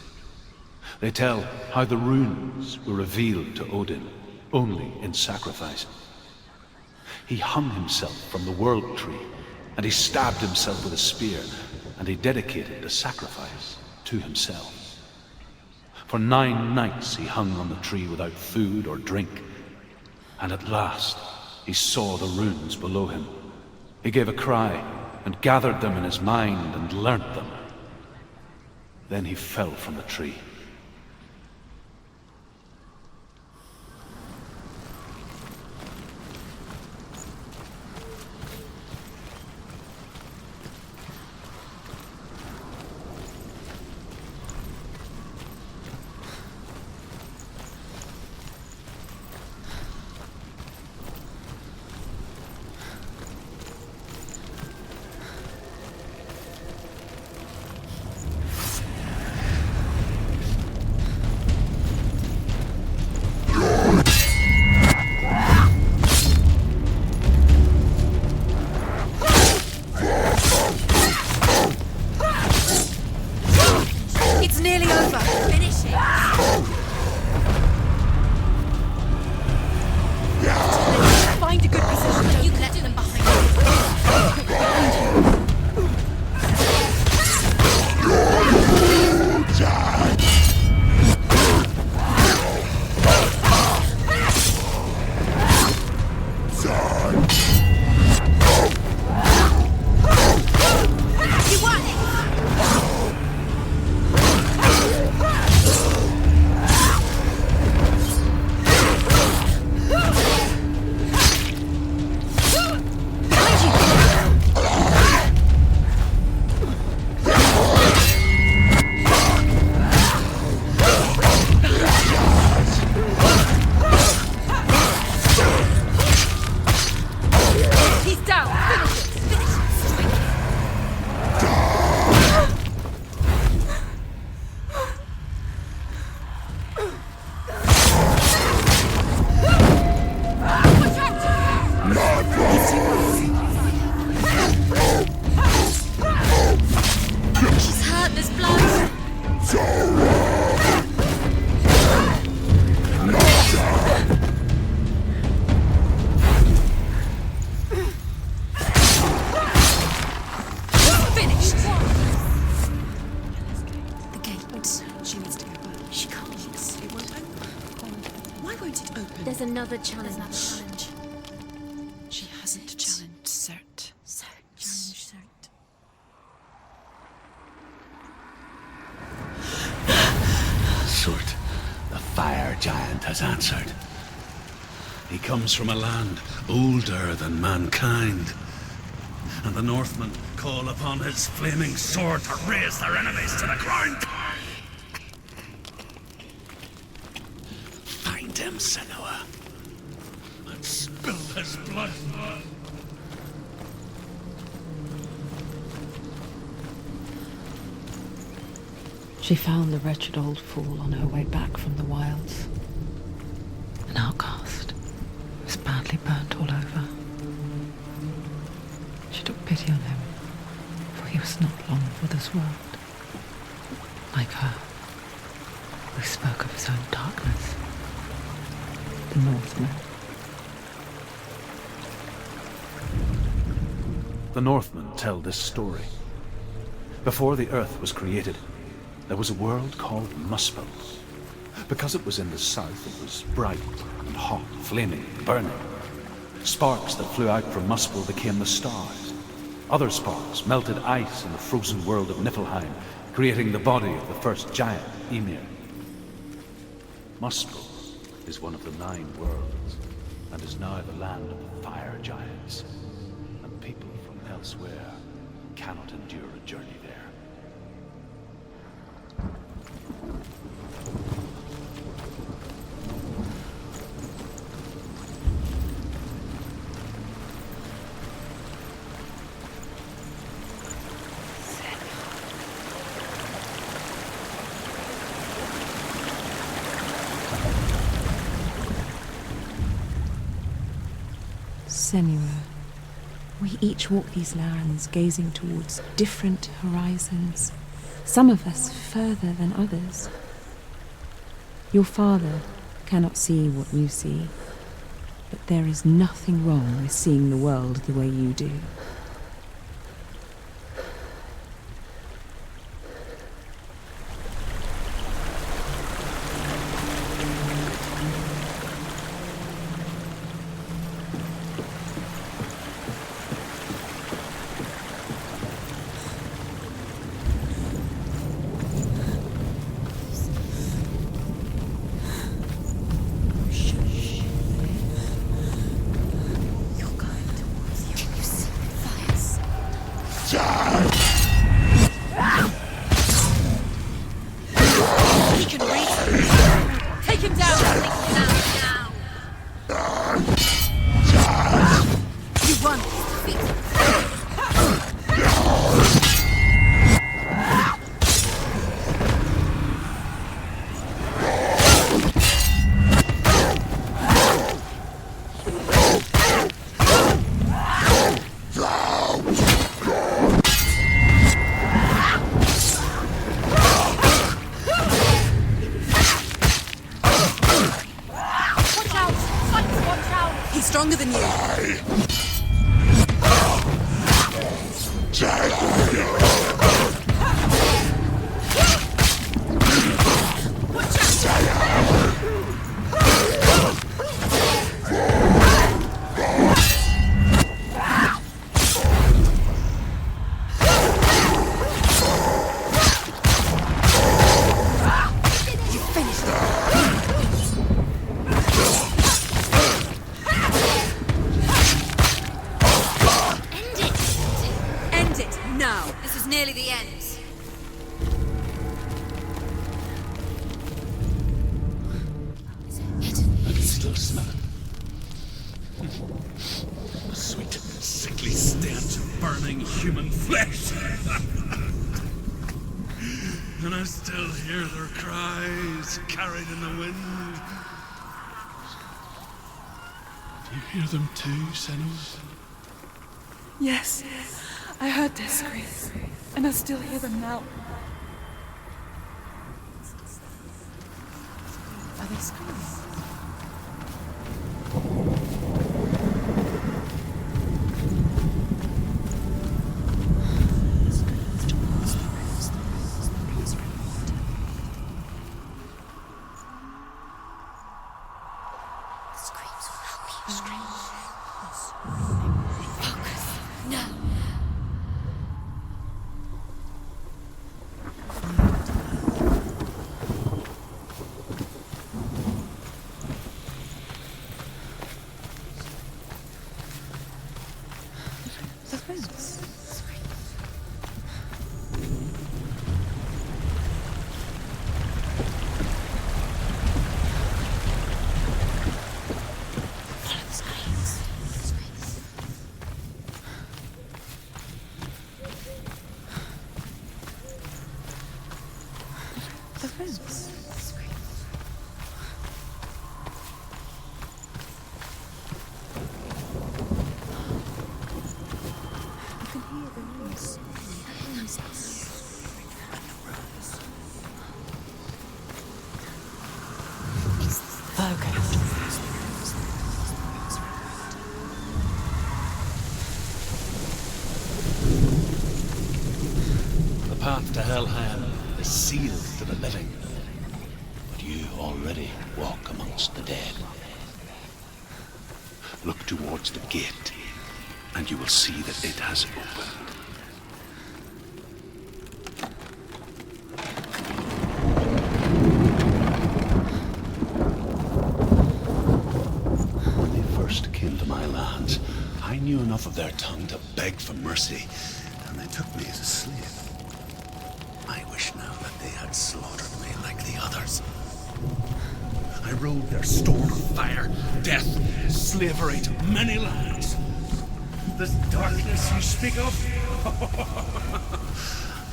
Speaker 3: They tell how the runes were revealed to Odin only in sacrifice. He hung himself from the world tree, and he stabbed himself with a spear, and he dedicated the sacrifice to himself. For 9 nights he hung on the tree without food or drink, and at last he saw the runes below him. He gave a cry and gathered them in his mind and learnt them. Then he fell from the tree.
Speaker 7: It's nearly over. Finish it. Find a good position. Don't you let them behind you want it. He's down. Finish it. Finish it. Strike it. Watch out! She's hurt. There's blood. Finished. The gate. She needs to go back. She can't. It won't open. Why won't it open?
Speaker 2: There's another challenge.
Speaker 8: She hasn't challenged Cert.
Speaker 2: Challenge cert.
Speaker 3: Surt, the fire giant, has answered. He comes from a land older than mankind, and the Northmen call upon his flaming sword to raze their enemies to the ground. Find him, Senua, and spill his blood.
Speaker 1: She found the wretched old fool on her way back from the wilds. An outcast. He was badly burnt all over. She took pity on him, for he was not long for this world. Like her, who spoke of his own darkness. The Northmen.
Speaker 3: The Northmen tell this story. Before the earth was created, there was a world called Muspel. Because it was in the south, it was bright and hot, flaming, burning. Sparks that flew out from Muspel became the stars. Other sparks melted ice in the frozen world of Niflheim, creating the body of the first giant, Ymir. Muspel is one of the 9 worlds, and is now the land of the fire giants. And people from elsewhere cannot endure a journey there.
Speaker 1: Senua, we
Speaker 8: each walk these lands, gazing towards different horizons, some of us further than others. Your father cannot see what you see, but there is nothing wrong with seeing the world the way you do.
Speaker 7: Stronger than you.
Speaker 2: Nearly the end.
Speaker 3: I can still smell it. A sweet, sickly stench of burning human flesh. And I still hear their cries carried in the wind. Do you hear them too, Senua?
Speaker 6: Yes, I heard their screams, and I still hear them now. Are they screaming?
Speaker 3: The path to Hellham is sealed to the living, but you already walk amongst the dead. Look towards the gate, and you will see that it has opened. When they first came to my lands, I knew enough of their tongue to beg for mercy, and they took me as a slave. I wish now that they had slaughtered me like the others. I rode their storm of fire, death, slavery to many lands. This darkness you speak of,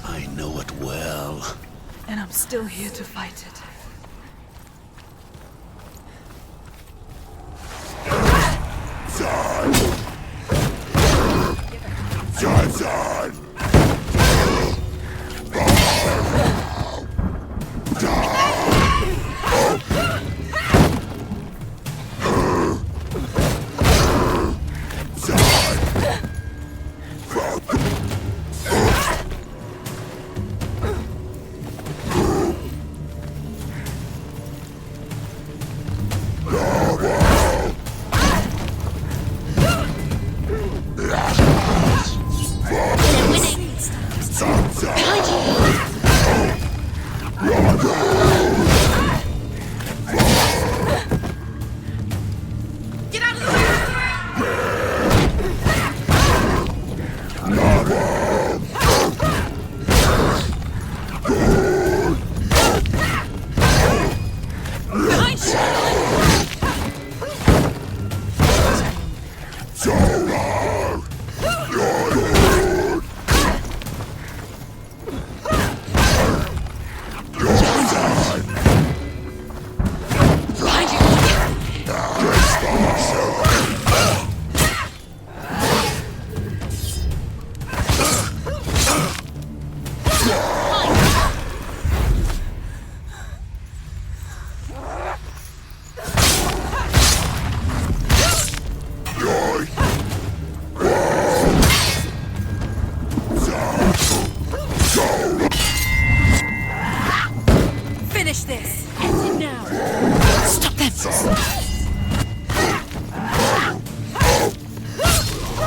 Speaker 3: I know it well.
Speaker 6: And I'm still here to fight it.
Speaker 7: Finish this! End it now!
Speaker 5: Stop them!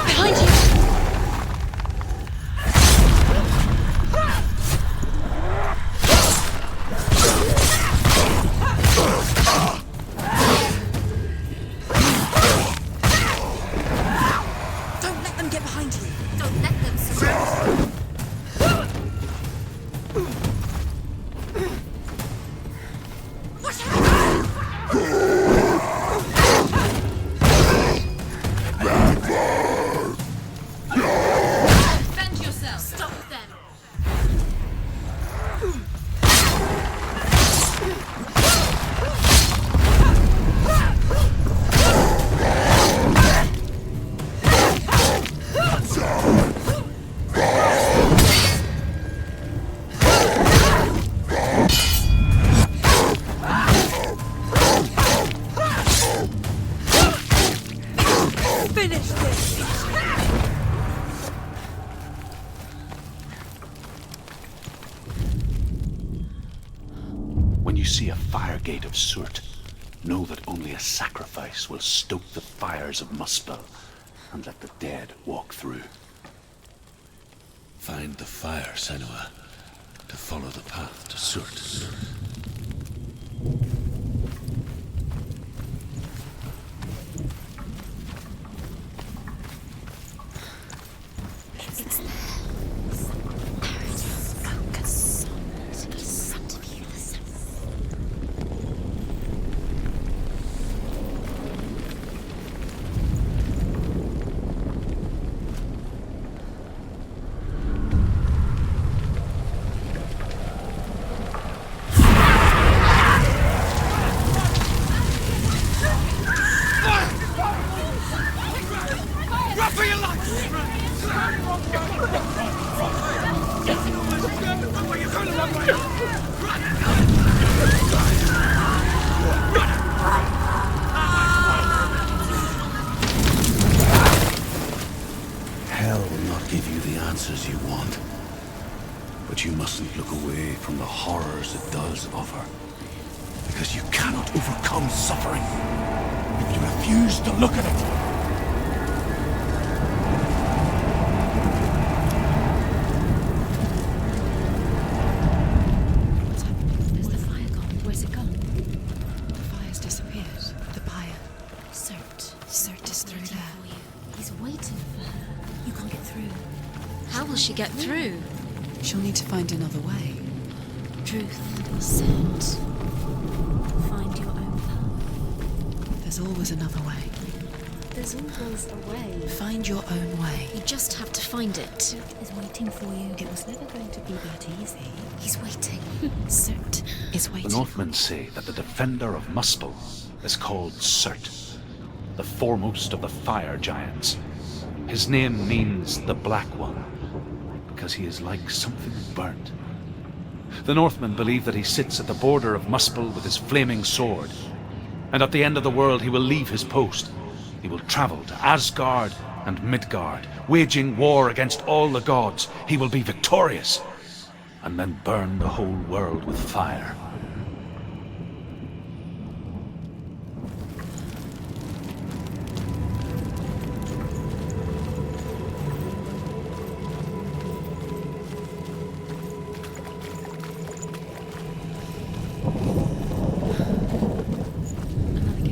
Speaker 5: Behind you!
Speaker 7: Don't let them get behind you!
Speaker 2: Don't let them surround you. Defend yourself. Stop them.
Speaker 7: Finish this!
Speaker 3: When you see a fire gate of Surt, know that only a sacrifice will stoke the fires of Muspel and let the dead walk through.
Speaker 4: Find the fire, Senua, to follow the path to Surt.
Speaker 3: Hell will not give you the answers you want. But you mustn't look away from the horrors it does offer. Because you cannot overcome suffering if you refuse to look at it.
Speaker 5: What's happening? Where's the fire gone? Where's it gone? The fire's disappeared. The pyre. Surt is through there.
Speaker 2: For you. He's waiting for her. You can't get through.
Speaker 5: How will she get through? She'll need to find another way.
Speaker 2: Truth. Surt. Find your own path.
Speaker 5: There's always another way.
Speaker 2: There's always a way.
Speaker 5: Find your own way.
Speaker 2: You just have to find it. Surt is waiting for you.
Speaker 5: It was never going to be that easy.
Speaker 2: He's waiting.
Speaker 5: Surt is
Speaker 3: The
Speaker 5: waiting.
Speaker 3: Northmen say that the defender of Muspel is called Surt, the foremost of the fire giants. His name means the Black One, because he is like something burnt. The Northmen believe that he sits at the border of Muspel with his flaming sword, and at the end of the world he will leave his post. He will travel to Asgard and Midgard, waging war against all the gods. He will be victorious, and then burn the whole world with fire.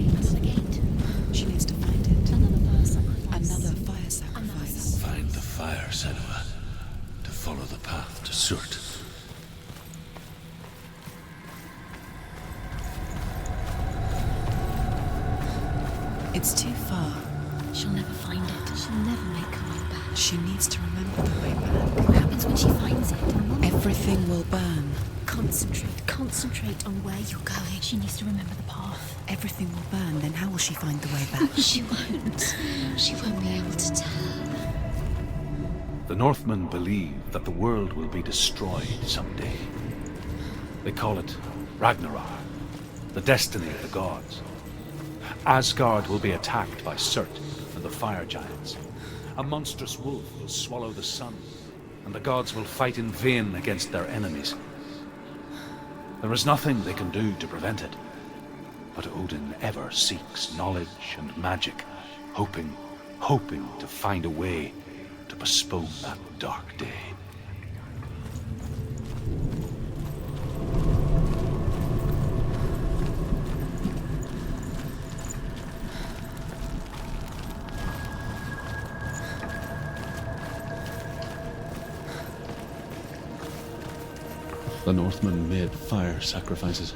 Speaker 2: Another gate.
Speaker 5: She needs to find it.
Speaker 2: Another fire sacrifice.
Speaker 4: Find the fire, Senua, to follow the path to Surt.
Speaker 5: It's too far.
Speaker 2: She'll never find it. She'll never make her way back.
Speaker 5: She needs to remember the way back.
Speaker 2: What happens when she finds it?
Speaker 5: Everything will burn.
Speaker 2: Concentrate on where you're going. She needs to remember the path.
Speaker 5: Everything will burn. Then how will she find the way back?
Speaker 2: She won't. She won't be able to tell.
Speaker 3: The Northmen believe that the world will be destroyed someday. They call it Ragnarok, the destiny of the gods. Asgard will be attacked by Surt and the fire giants. A monstrous wolf will swallow the sun, and the gods will fight in vain against their enemies. There is nothing they can do to prevent it. But Odin ever seeks knowledge and magic, hoping to find a way to postpone that dark day. The Northmen made fire sacrifices,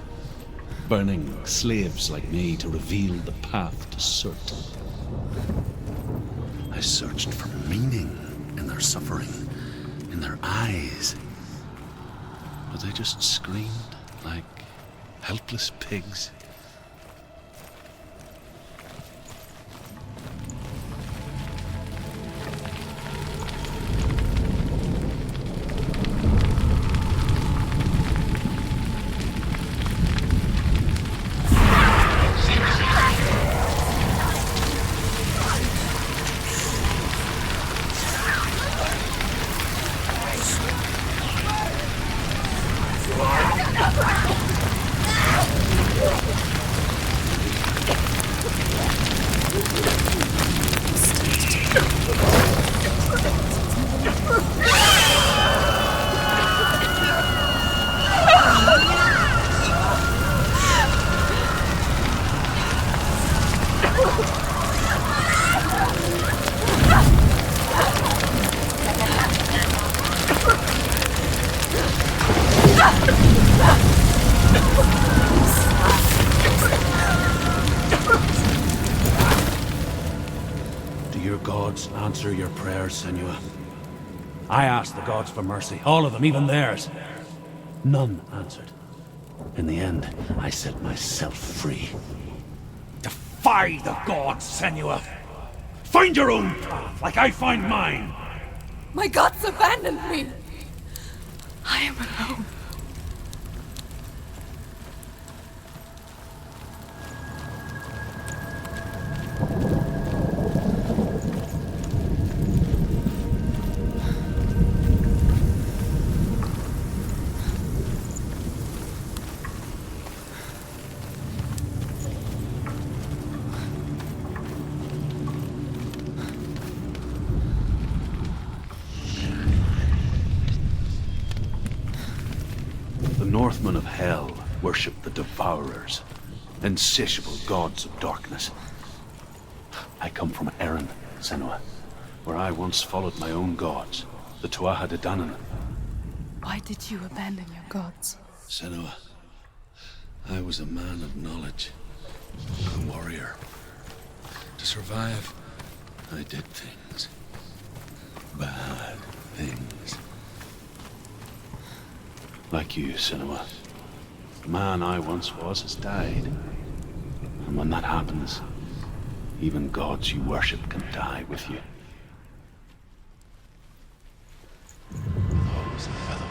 Speaker 3: burning slaves like me to reveal the path to Surt. I searched for meaning in their suffering, in their eyes. But they just screamed like helpless pigs. Do your gods answer your prayers, Senua? I asked the gods for mercy, all of them, even theirs. None answered. In the end, I set myself free. Defy the gods, Senua! Find your own path, like I find mine!
Speaker 6: My gods abandoned me! I am alone.
Speaker 3: The Northmen of Hell worship the Devourers, insatiable gods of darkness. I come from Erin, Senua, where I once followed my own gods, the Tuatha De Danann.
Speaker 6: Why did you abandon your gods?
Speaker 3: Senua, I was a man of knowledge, a warrior. To survive, I did things. Bad things. Like you, Senua. The man I once was has died. And when that happens, even gods you worship can die with you. Always a feather.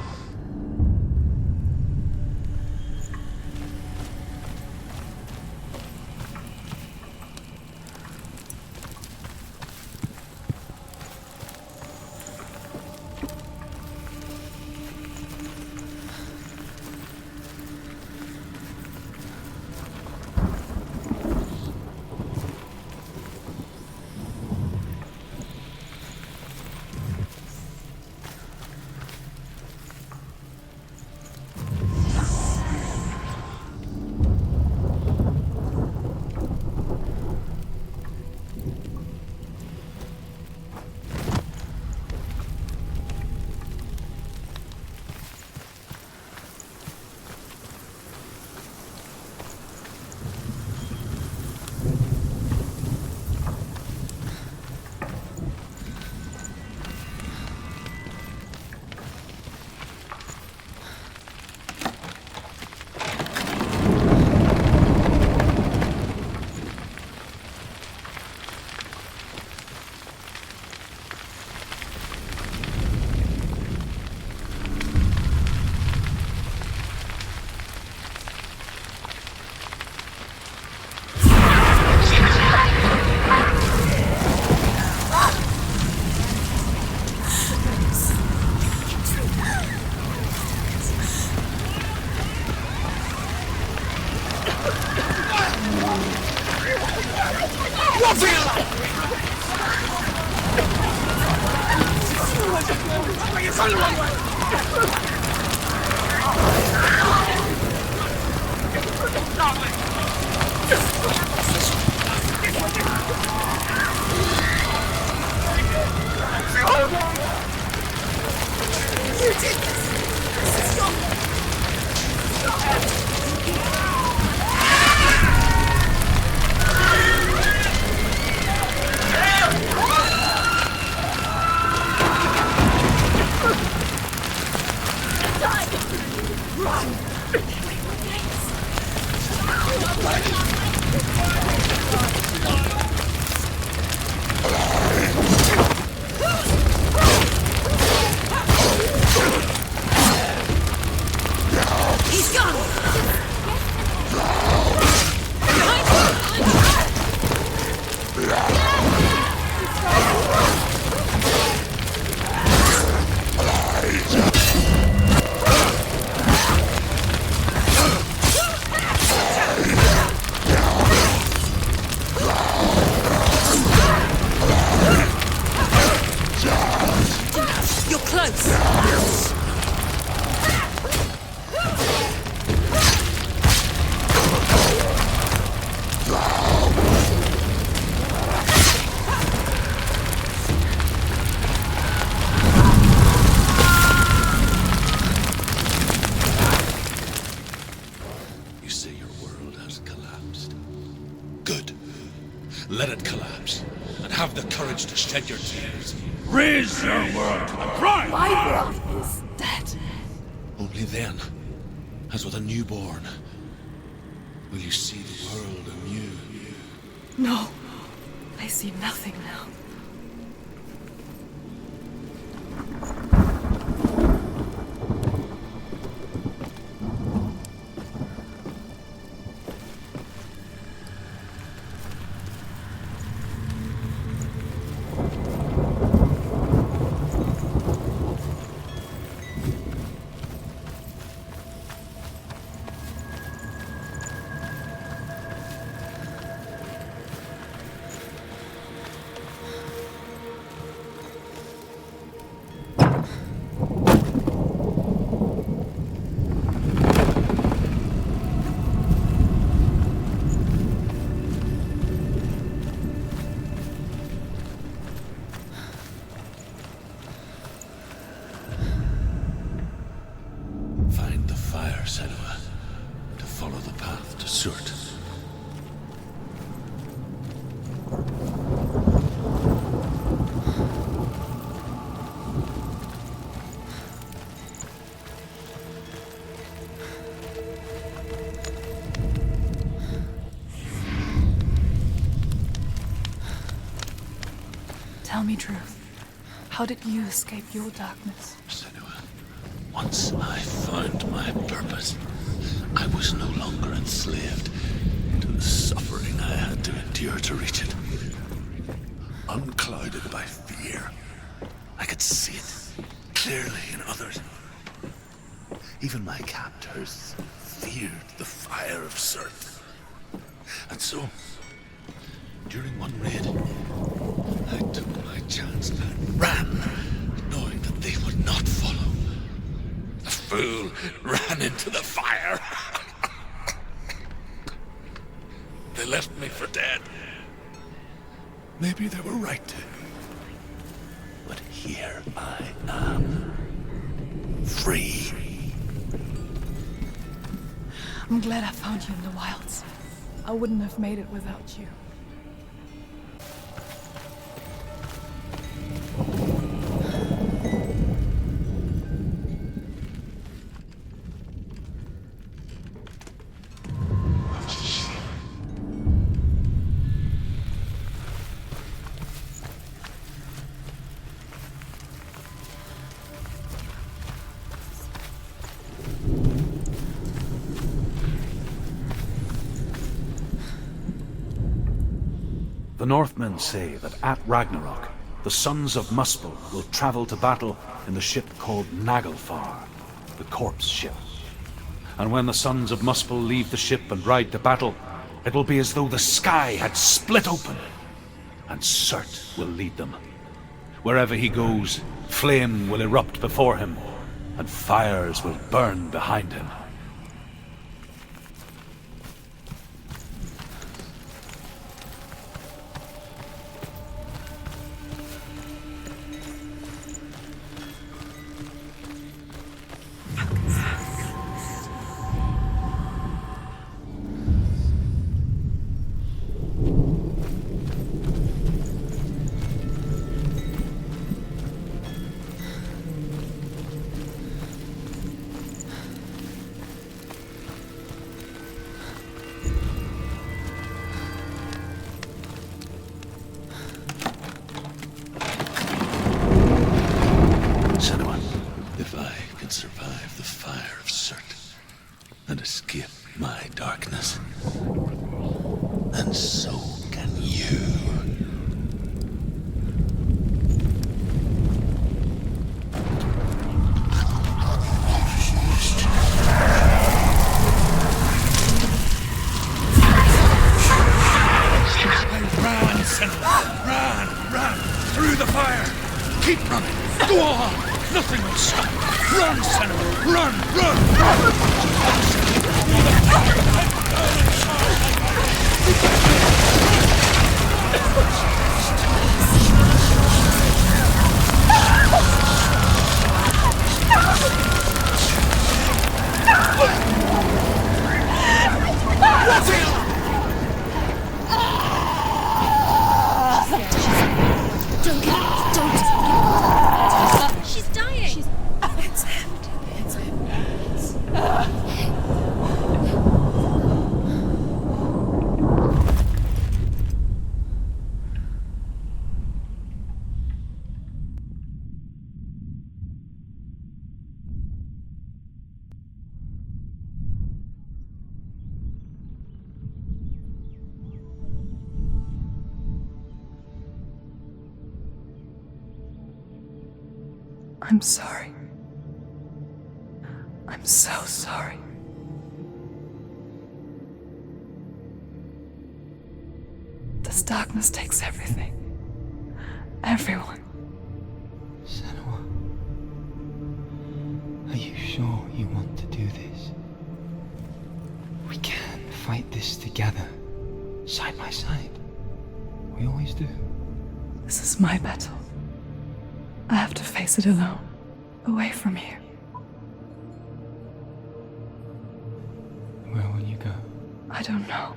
Speaker 4: Let it collapse, and have the courage to shed your tears.
Speaker 3: Raise your world to the prime!
Speaker 6: My world is dead.
Speaker 4: Only then, as with a newborn, will you see the world anew.
Speaker 6: No, I see nothing now.
Speaker 4: Find the fire, Senua, to follow the path to Surt.
Speaker 6: Tell me truth. How did you escape your darkness?
Speaker 4: Senua, once I found my purpose, I was no longer enslaved to the suffering I had to endure to reach it. Unclouded by fear, I could see it clearly in others. Even my captors feared the fire of Surt. And so, during one raid, I took my chance and ran, knowing that they would not follow. The fool ran into the fire. They left me for dead. Maybe they were right to. But here I am, free.
Speaker 6: I'm glad I found you in the wilds. I wouldn't have made it without you.
Speaker 3: The Northmen say that at Ragnarok, the sons of Muspel will travel to battle in the ship called Naglfar, the corpse ship. And when the sons of Muspel leave the ship and ride to battle, it will be as though the sky had split open, and Surt will lead them. Wherever he goes, Flame will erupt before him, and fires will burn behind him.
Speaker 4: Senua, if I can survive the fire of Surt and escape my darkness, then so can you.
Speaker 3: Run, Senua! Run! Through the fire! Keep running! Go on! Nothing will stop! Run, Senua! Run!
Speaker 5: Don't give up. Don't give up. She's dying.
Speaker 7: It's him. It's him. I'm sorry. I'm so sorry. This darkness takes everything. Everyone.
Speaker 9: Senua, are you sure you want to do this? We can fight this together, side by side. We always do.
Speaker 7: This is my battle. I have to face it alone, away from here.
Speaker 9: Where will you go?
Speaker 7: I don't know.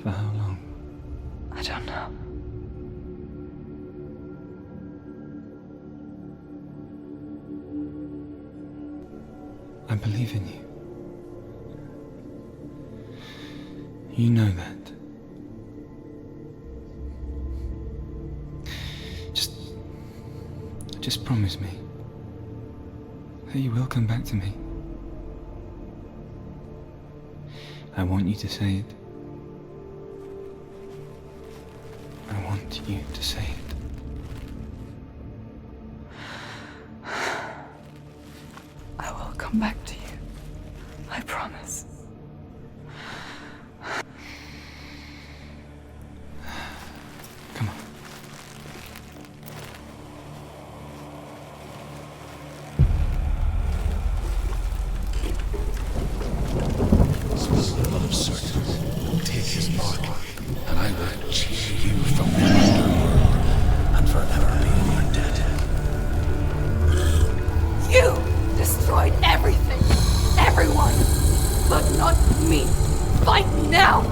Speaker 9: For how long?
Speaker 7: I don't know.
Speaker 9: I believe in you. You know that. Just promise me that you will come back to me. I want you to say it. I want you to say it.
Speaker 7: I will come back to you. I promise.
Speaker 9: Come on.
Speaker 4: Blood of Surt, take his mark, and I will cheer you from the underworld and forever be in your debt.
Speaker 6: You destroyed everything, everyone, but not me. Fight me now!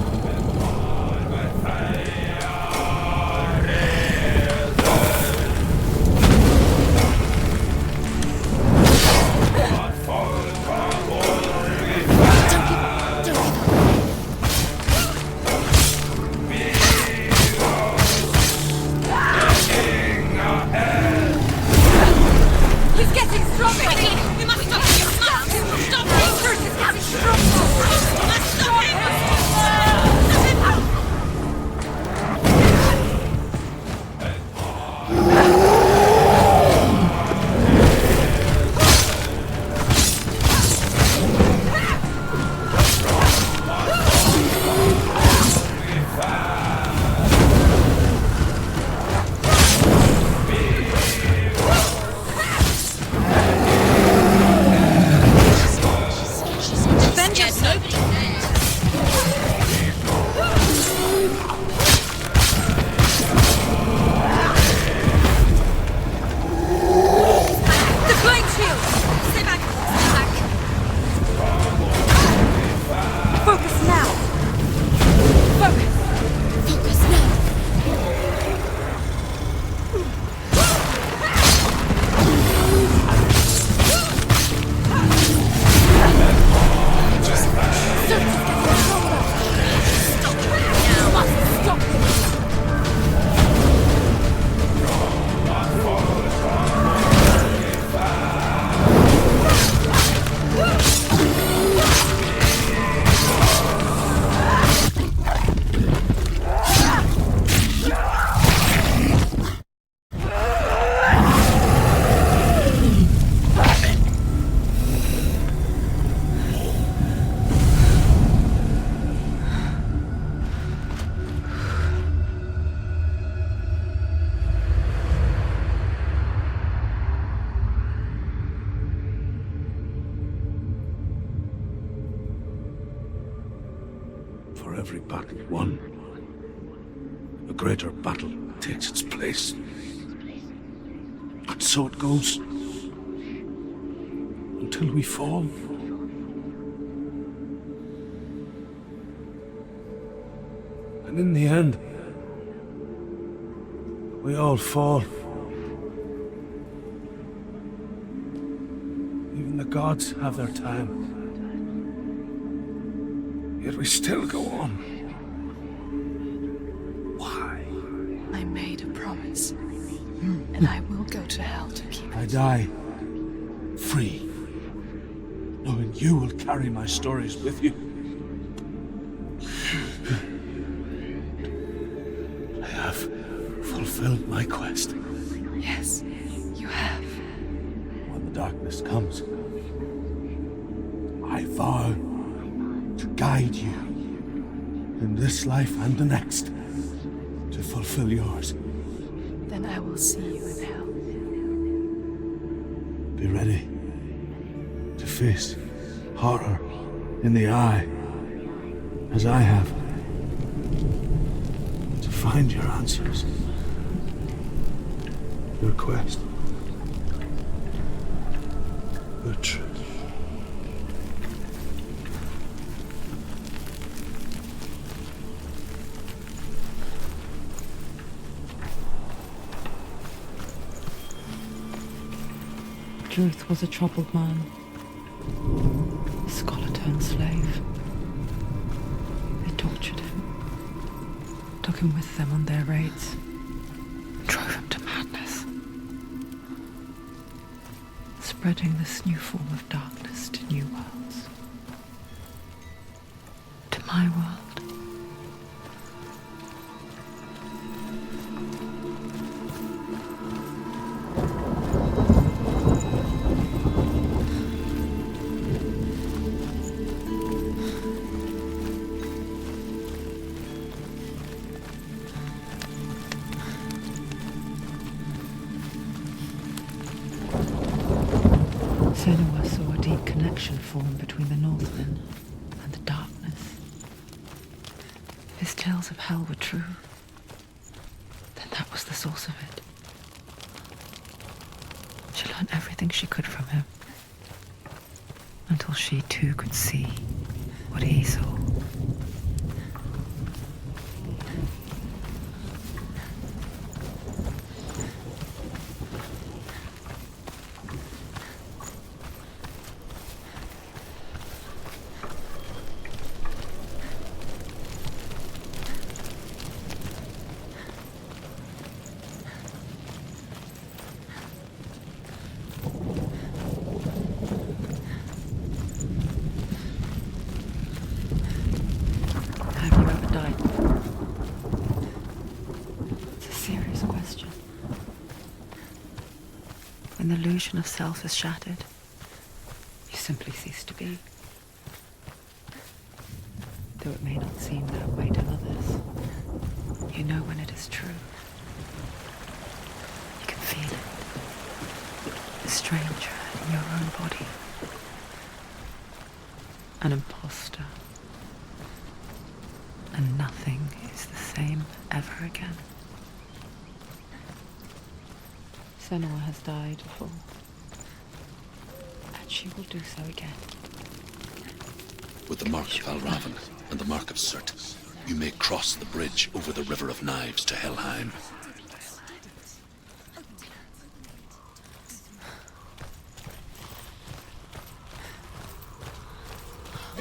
Speaker 6: He's getting stronger! We must stop him! Stop him! Stop him! First, he's getting stronger! Let's stop him!
Speaker 3: For every battle won, a greater battle takes its place. And so it goes. Until we fall. And in the end, we all fall. Even the gods have their time. Yet we still go on. Why?
Speaker 7: I made a promise, and I will go to hell to keep it.
Speaker 3: I die free, knowing you will carry my stories with you. I have fulfilled my quest.
Speaker 7: Yes, you have.
Speaker 3: When the darkness comes, I vow to guide you in this life and the next to fulfill yours.
Speaker 7: Then I will see you in hell.
Speaker 3: Be ready to face horror in the eye, as I have, to find your answers, your quest, your truth.
Speaker 1: Druth was a troubled man, a scholar turned slave. They tortured him, took him with them on their raids, drove him to madness, spreading this new form of darkness to new worlds, to my world. Senua saw a deep connection form between the Northmen and the darkness. If his tales of hell were true, then that was the source of it. She learned everything she could from him, until she too could see what he saw. When the illusion of self is shattered, you simply cease to be. Though it may not seem that way to others, you know when it is true. You can feel it. A stranger in your own body. An imposter. And nothing is the same ever again. Senua has died before, and she will do so again.
Speaker 4: With the mark of Valravan and the mark of Surt, you may cross the bridge over the River of Knives to Helheim.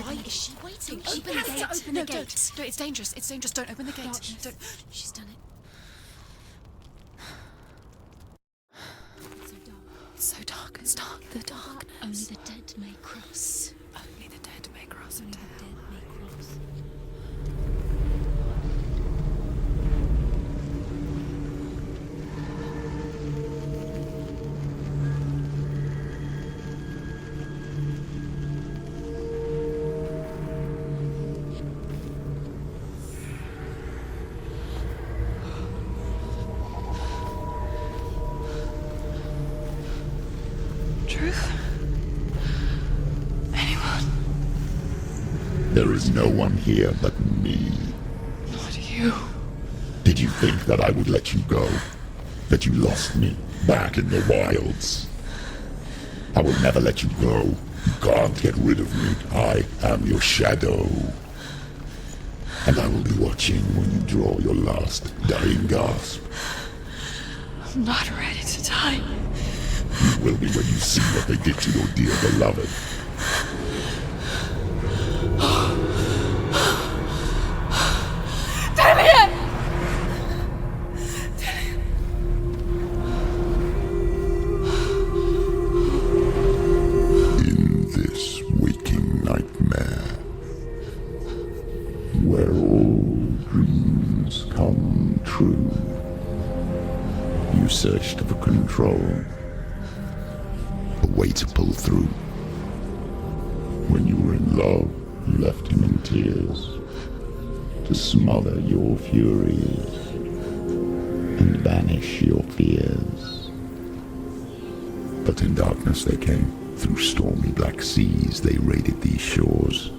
Speaker 2: Why is she waiting? Open the gate. Open the gate.
Speaker 7: Don't. It's dangerous. It's dangerous. Don't open the gate. Don't.
Speaker 2: She's done it.
Speaker 7: It's so dark. It's dark. The darkness.
Speaker 2: Only the dead may cross.
Speaker 7: Only the dead may cross
Speaker 2: Only
Speaker 7: into
Speaker 2: the
Speaker 7: hell.
Speaker 2: dead may cross.
Speaker 1: Truth? Anyone?
Speaker 10: There is no one here but me.
Speaker 6: Not you.
Speaker 10: Did you think that I would let you go? That you lost me back in the wilds? I will never let you go. You can't get rid of me. I am your shadow. And I will be watching when you draw your last dying gasp.
Speaker 6: I'm not ready to die.
Speaker 10: You will be when you see what they did to your dear beloved.
Speaker 6: Damien!
Speaker 10: In this waking nightmare, where all dreams come true, you searched for control, a way to pull through. When you were in love, you left him in tears, to smother your furies and banish your fears. But in darkness they came, through stormy black seas they raided these shores.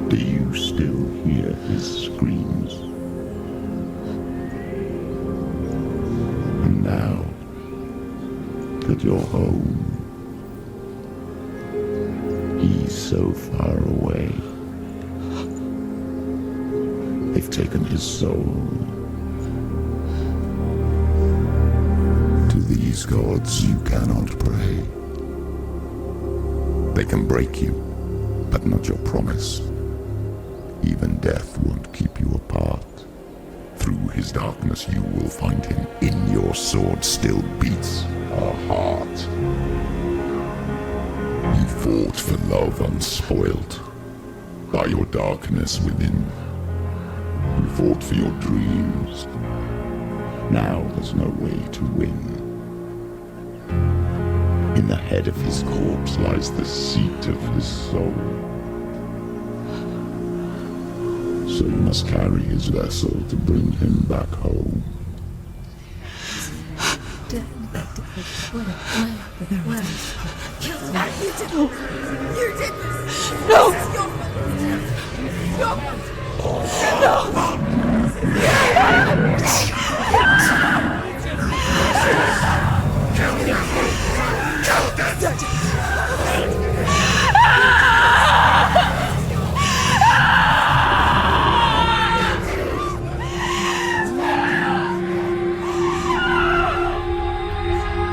Speaker 10: Do you still hear his screams? And now that you're home, he's so far away. They've taken his soul. To these gods you cannot pray. They can break you, but not your promise. Even death won't keep you apart. Through his darkness you will find him. In your sword still beats a heart. You fought for love unspoilt by your darkness within. You fought for your dreams. Now there's no way to win. In the head of his corpse lies the seat of his soul. So you must carry his vessel to bring him back home.
Speaker 6: You did this! No!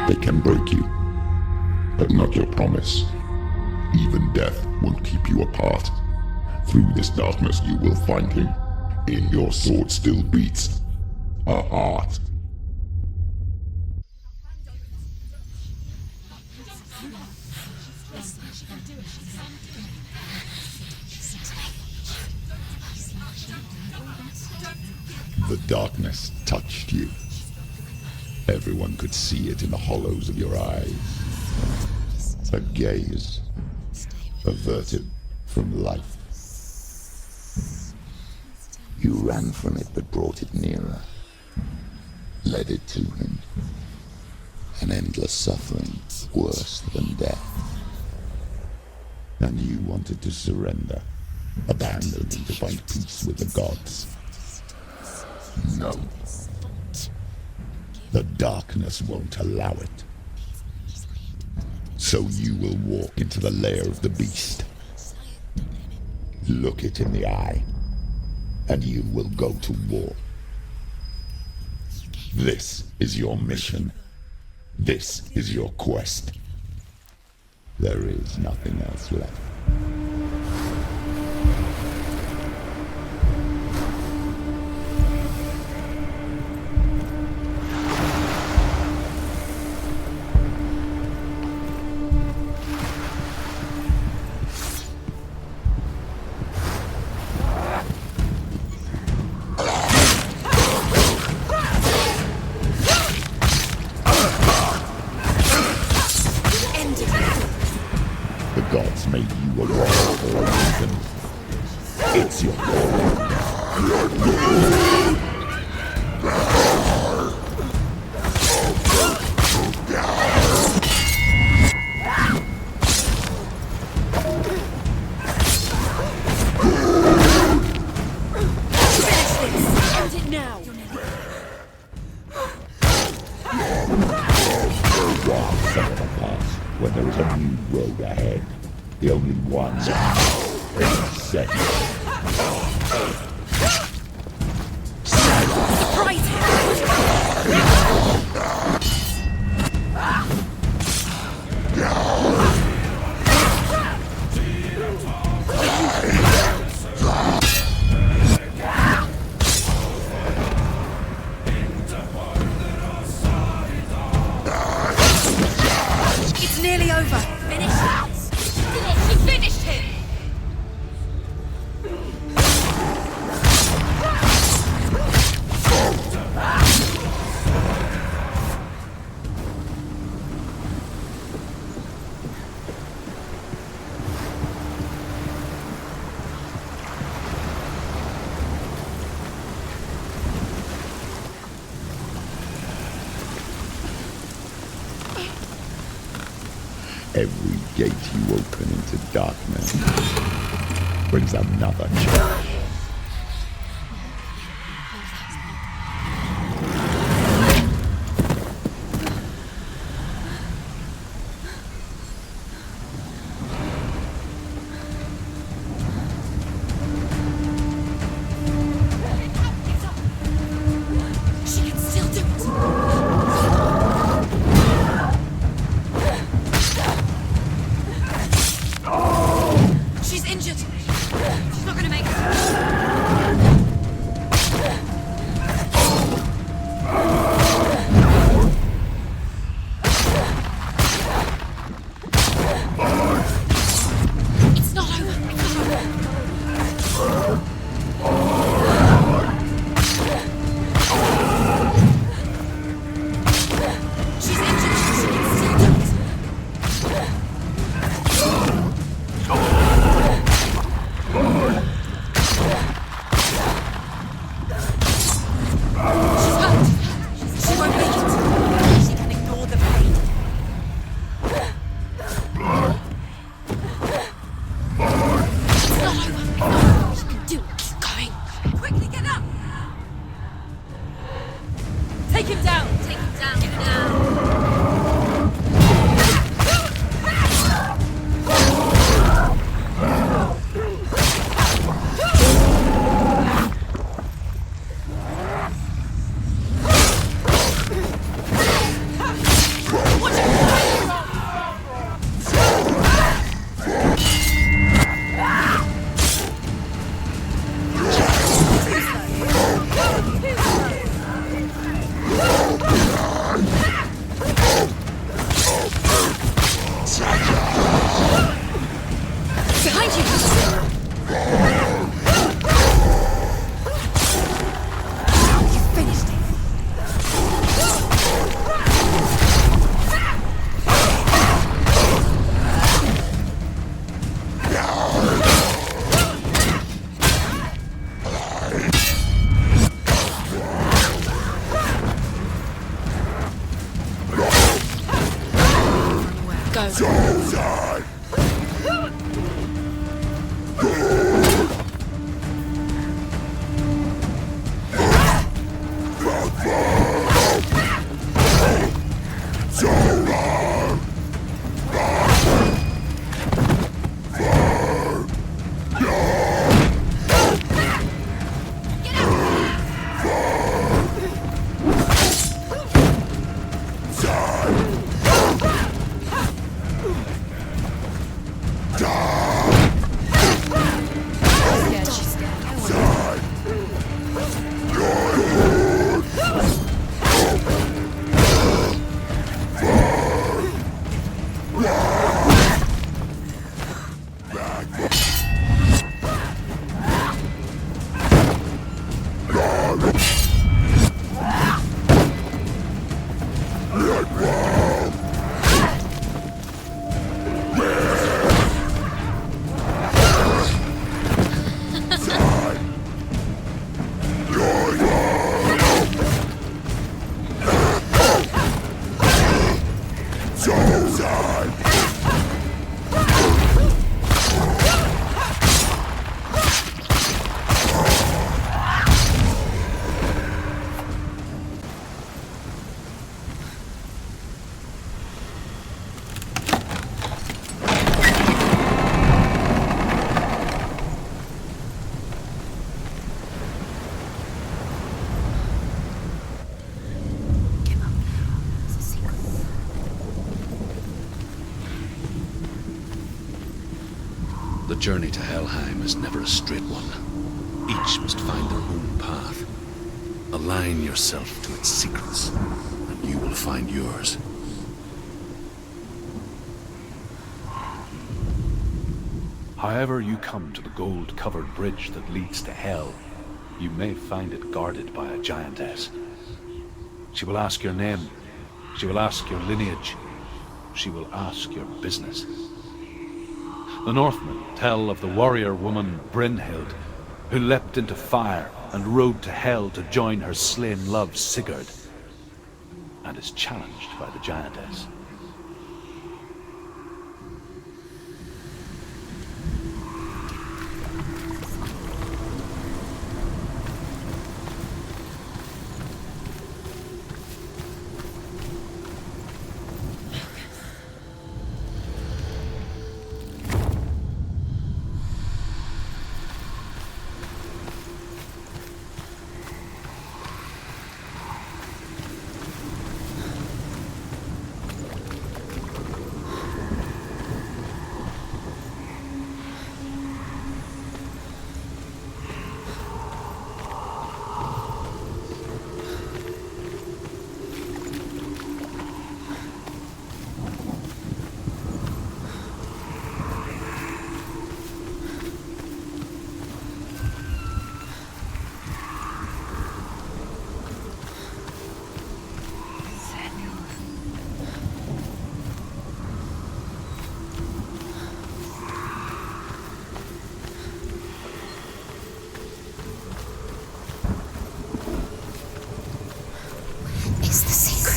Speaker 10: They can break you, but not your promise. Even death won't keep you apart. Through this darkness you will find him. In your sword still beats a heart. The darkness touched you. Everyone could see it in the hollows of your eyes. A gaze averted from life. You ran from it but brought it nearer, led it to him. An endless suffering worse than death. And you wanted to surrender, abandon and to find peace with the gods. No. The darkness won't allow it. So you will walk into the lair of the beast. Look it in the eye, and you will go to war. This is your mission. This is your quest. There is nothing else left. The gods made you a god for a reason. It's your fault. when there is a new road ahead. The only one set.
Speaker 5: It's nearly over. Finish it. She finished him.
Speaker 10: Every gate you open into darkness brings another change.
Speaker 5: She can still do it. She's injured. She's not gonna make it. It's not over. It's not over. She's injured. She can still do it. She's hurt. She won't make it. She can ignore the pain. It's not over. She can do it. Keep going. Quickly get up. Take him down. Take him down. Get him down. Behind you! You finished it! Go.
Speaker 4: The journey to Helheim is never a straight one. Each must find their own path. Align yourself to its secrets, and you will find yours.
Speaker 3: However you come to the gold-covered bridge that leads to Hell, you may find it guarded by a giantess. She will ask your name. She will ask your lineage. She will ask your business. The Northmen tell of the warrior woman Brynhild, who leapt into fire and rode to Hell to join her slain love Sigurd, and is challenged by the giantess.
Speaker 5: Is the secret?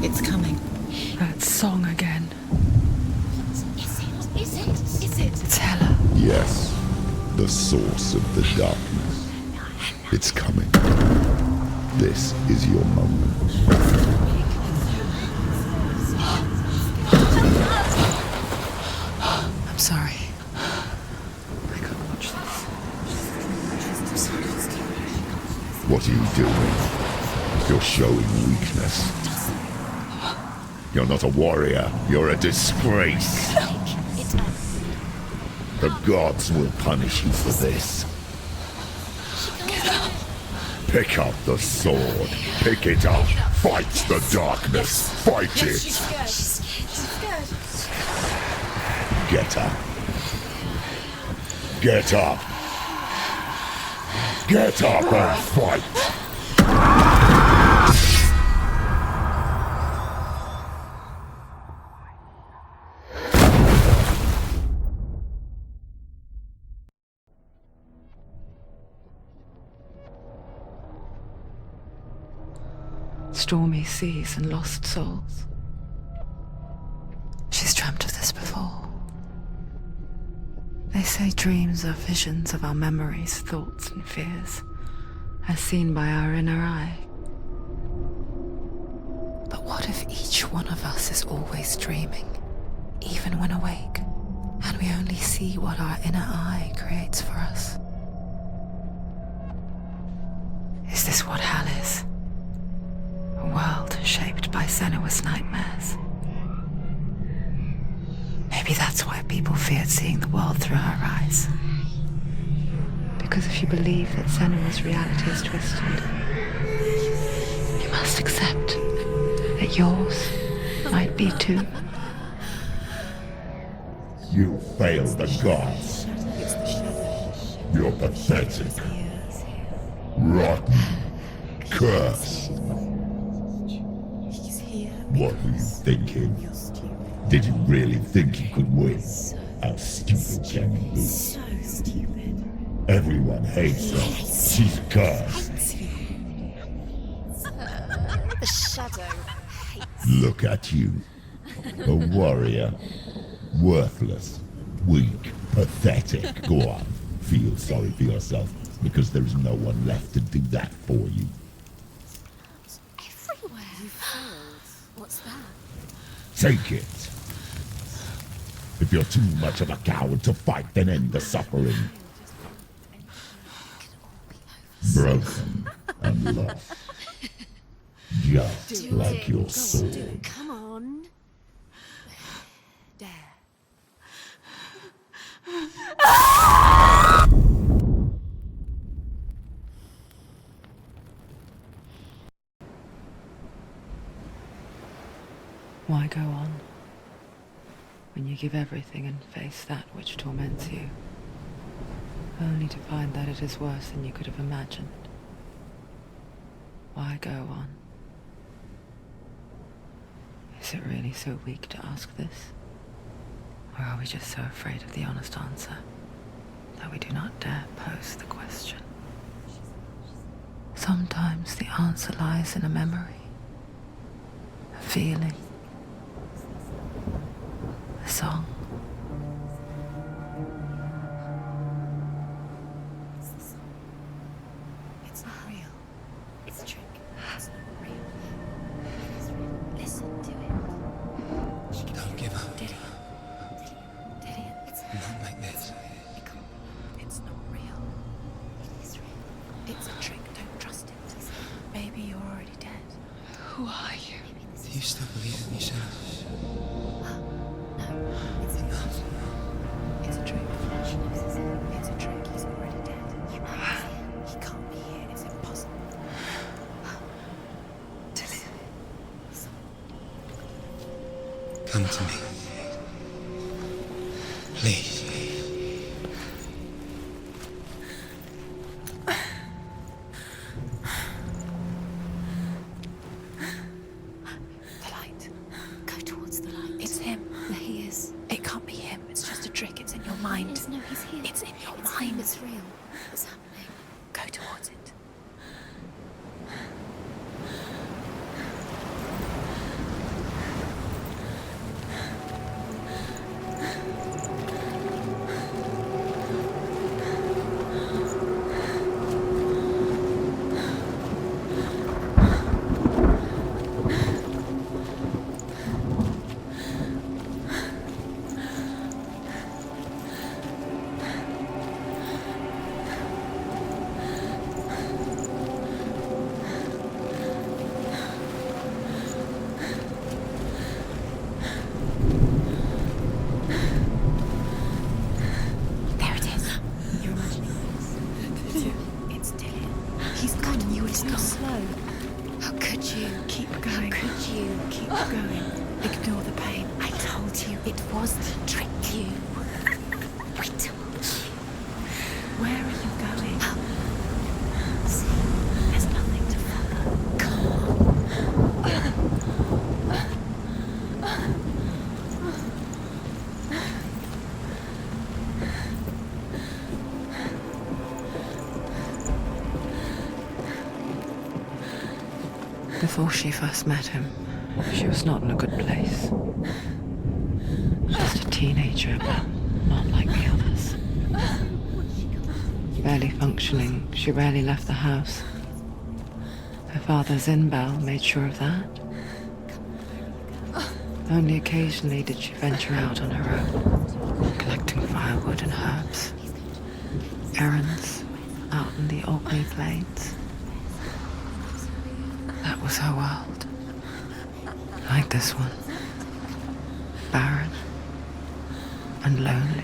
Speaker 6: It's coming.
Speaker 1: That song again.
Speaker 5: Is it?
Speaker 1: It's Hela.
Speaker 10: Yes, the source of the darkness. It's coming. This is your moment.
Speaker 1: I'm sorry. I can't watch this.
Speaker 10: What are you doing? You're showing weakness. You're not a warrior. You're a disgrace. The gods will punish you for this. Pick up the sword. Pick it up. Fight the darkness. Fight it.
Speaker 7: She's scared.
Speaker 10: Get up. Get up. Get up and fight.
Speaker 1: Stormy seas and lost souls. She's dreamt of this before. They say dreams are visions of our memories, thoughts, and fears, as seen by our inner eye. But what if each one of us is always dreaming, even when awake, and we only see what our inner eye creates for us? Is this what hell is? A world shaped by Senua's nightmares. Maybe that's why people feared seeing the world through her eyes. Because if you believe that Senua's reality is twisted, you must accept that yours might be too.
Speaker 10: You failed the gods. You're pathetic. Rotten. Cursed. What were you thinking? Did you really think you could win? How stupid can you be?
Speaker 7: So stupid.
Speaker 10: Everyone hates her. She's cursed.
Speaker 7: The shadow hates.
Speaker 10: Look at you. A warrior. Worthless. Weak. Pathetic. Go on. Feel sorry for yourself, because there is no one left to do that for you.
Speaker 7: Everywhere. You failed. What's that?
Speaker 10: Take it. If you're too much of a coward to fight, then end the suffering. Broken and lost. Just like your soul.
Speaker 7: Come on. Dare.
Speaker 1: Why go on when you give everything and face that which torments you, only to find that it is worse than you could have imagined? Why go on? Is it really so weak to ask this? Or are we just so afraid of the honest answer that we do not dare pose the question? Sometimes the answer lies in a memory, a feeling, a song.
Speaker 7: It's not real. It's a trick. It's not real. It is real. Listen to it.
Speaker 9: Don't give up.
Speaker 7: Did it? It's
Speaker 9: Not like this.
Speaker 7: It's not real. It is real. It's a trick. Don't trust it. Maybe you're already dead.
Speaker 1: Who are you?
Speaker 9: Do you still believe in yourself?
Speaker 7: No, it's not. It's a trick. She knows it's him. It's a trick. He's already dead. He can't be here. It's impossible.
Speaker 9: Come to me. Please.
Speaker 7: The light. Go towards the light. It's him. There he is. It can't be him. It's just a trick. It's in your mind. No, he's here. It's in your mind. It's real. It's happening. Go towards it.
Speaker 5: How could you?
Speaker 1: Keep going.
Speaker 5: How could you?
Speaker 1: Keep going. Ignore the pain.
Speaker 5: I told you it was to trick you. I told you.
Speaker 1: Where are you going?
Speaker 5: Up. See,
Speaker 1: There's nothing to follow.
Speaker 5: come on.
Speaker 1: Before she first met him, she was not in a good place. Just a teenager, but not like the others. Barely functioning, she rarely left the house. Her father's in-bell made sure of that. Only occasionally did she venture out on her own, collecting firewood and herbs. Errands out in the Orkney Plains. That was her world. Like this one. Barren and lonely.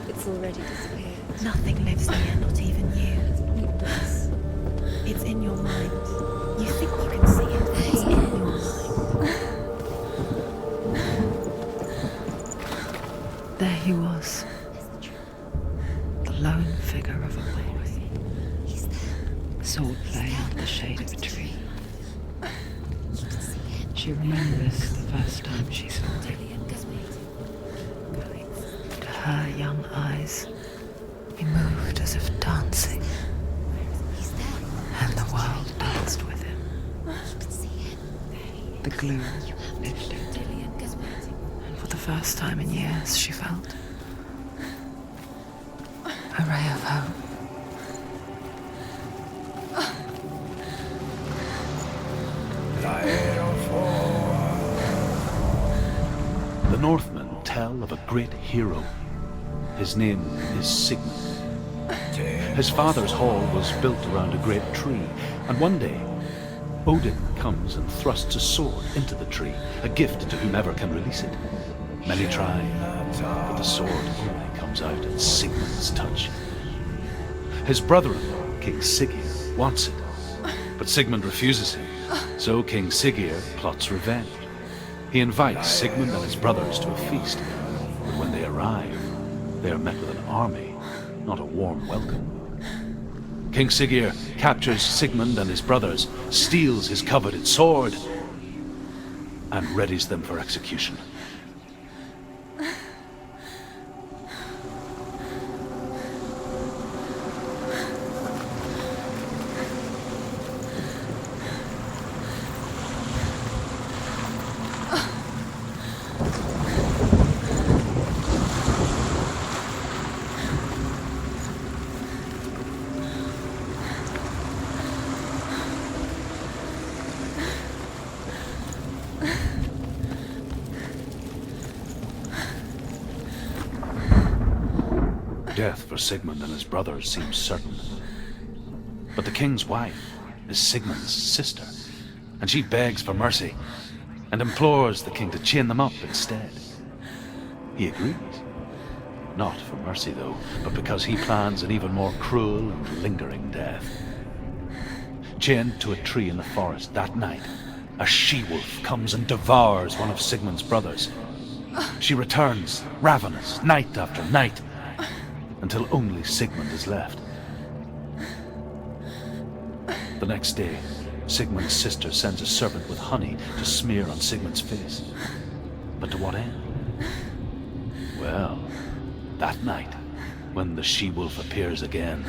Speaker 5: It's already disappeared.
Speaker 1: Nothing lives here, not even you.
Speaker 5: Pointless.
Speaker 1: It's in your mind. You think you can see it, but it's in your mind. There he was. The lone figure of a boy.
Speaker 5: He's there.
Speaker 1: Sword play under the shade of a tree.
Speaker 5: You can see him.
Speaker 1: She remembers the first time she saw him. To her young eyes, he moved as if dancing,
Speaker 5: He's there.
Speaker 1: and the world danced with him.
Speaker 5: You can see him.
Speaker 1: The glue lifted, and for the first time in years, she felt a ray of hope.
Speaker 4: The Northmen tell of a great hero. His name is Sigmund. His father's hall was built around a great tree, and one day, Odin comes and thrusts a sword into the tree, a gift to whomever can release it. Many try, but the sword only comes out at Sigmund's touch. His brother-in-law, King Siggeir, wants it, but Sigmund refuses him, so King Siggeir plots revenge. He invites Sigmund and his brothers to a feast, but when they arrive, they are met with an army, not a warm welcome. King Siggeir captures Sigmund and his brothers, steals his coveted sword, and readies them for execution. Death for Sigmund and his brothers seems certain. But the king's wife is Sigmund's sister, and she begs for mercy and implores the king to chain them up instead. He agrees. Not for mercy, though, but because he plans an even more cruel and lingering death. Chained to a tree in the forest that night, a she-wolf comes and devours one of Sigmund's brothers. She returns, ravenous, night after night, until only Sigmund is left. The next day, Sigmund's sister sends a servant with honey to smear on Sigmund's face. But to what end? Well, that night, when the she-wolf appears again,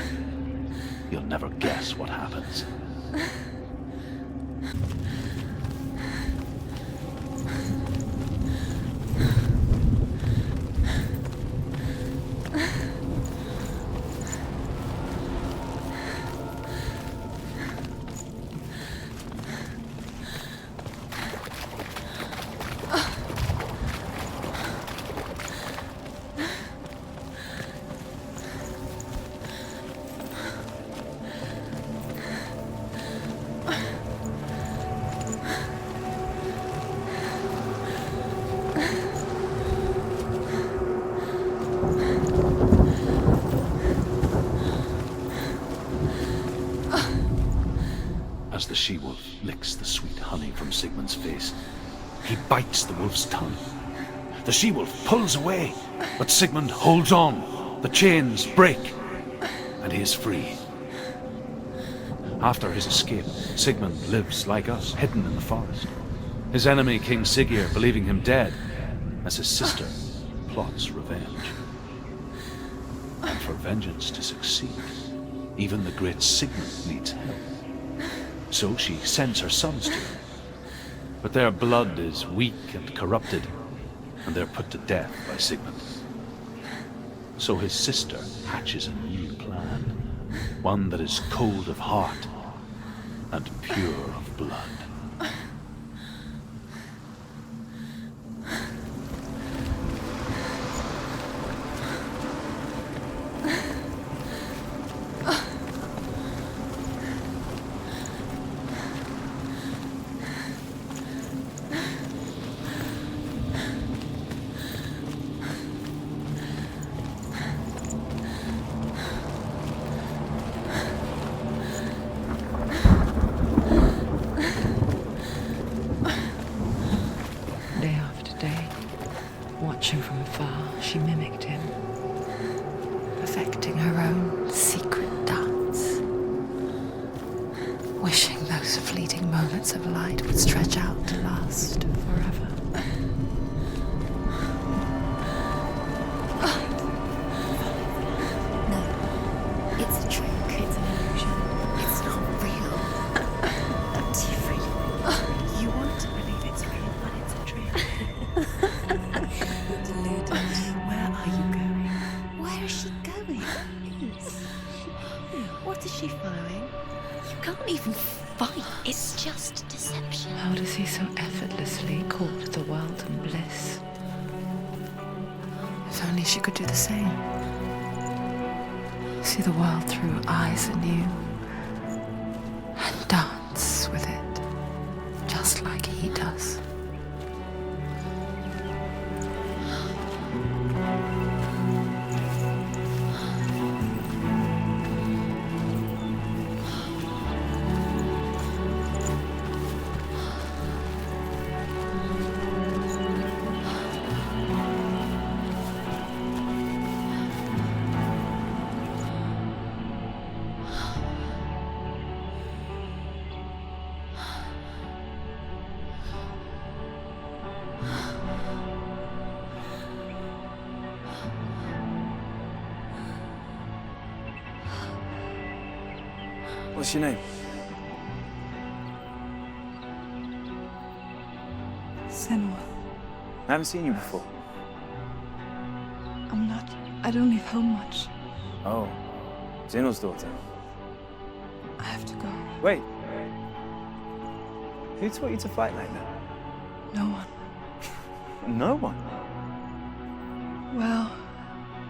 Speaker 4: you'll never guess what happens.
Speaker 3: the she-wolf licks the sweet honey from Sigmund's face, he bites the wolf's tongue. The she-wolf pulls away, but Sigmund holds on. The chains break, and he is free. After his escape, Sigmund lives like us, hidden in the forest. His enemy, King Siggeir, believing him dead, as his sister plots revenge. And for vengeance to succeed, even the great Sigmund needs help. So she sends her sons to him. But their blood is weak and corrupted, and they're put to death by Sigmund. So his sister hatches a new plan, one that is cold of heart and pure of blood.
Speaker 1: Watching from afar, she mimicked him, perfecting her own secret dance, wishing those fleeting moments of light would stretch out to last forever.
Speaker 5: No, it's a trick. It's an illusion. It's not real. Do you really? You want to believe it's real, but it's a trick.
Speaker 1: Where are you going?
Speaker 5: Where is she going? What is she following? You can't even fight. It's just deception.
Speaker 1: How does he so effortlessly court the world and bliss? If only she could do the same. See the world through eyes anew and dance with it, just like he does.
Speaker 11: What's your name?
Speaker 12: Senua.
Speaker 11: I haven't seen you before.
Speaker 12: I'm not. I don't leave home much.
Speaker 11: Oh, Zeno's daughter.
Speaker 12: I have to go.
Speaker 11: Wait. Who taught you to fight like that?
Speaker 12: No one.
Speaker 11: No one?
Speaker 12: Well,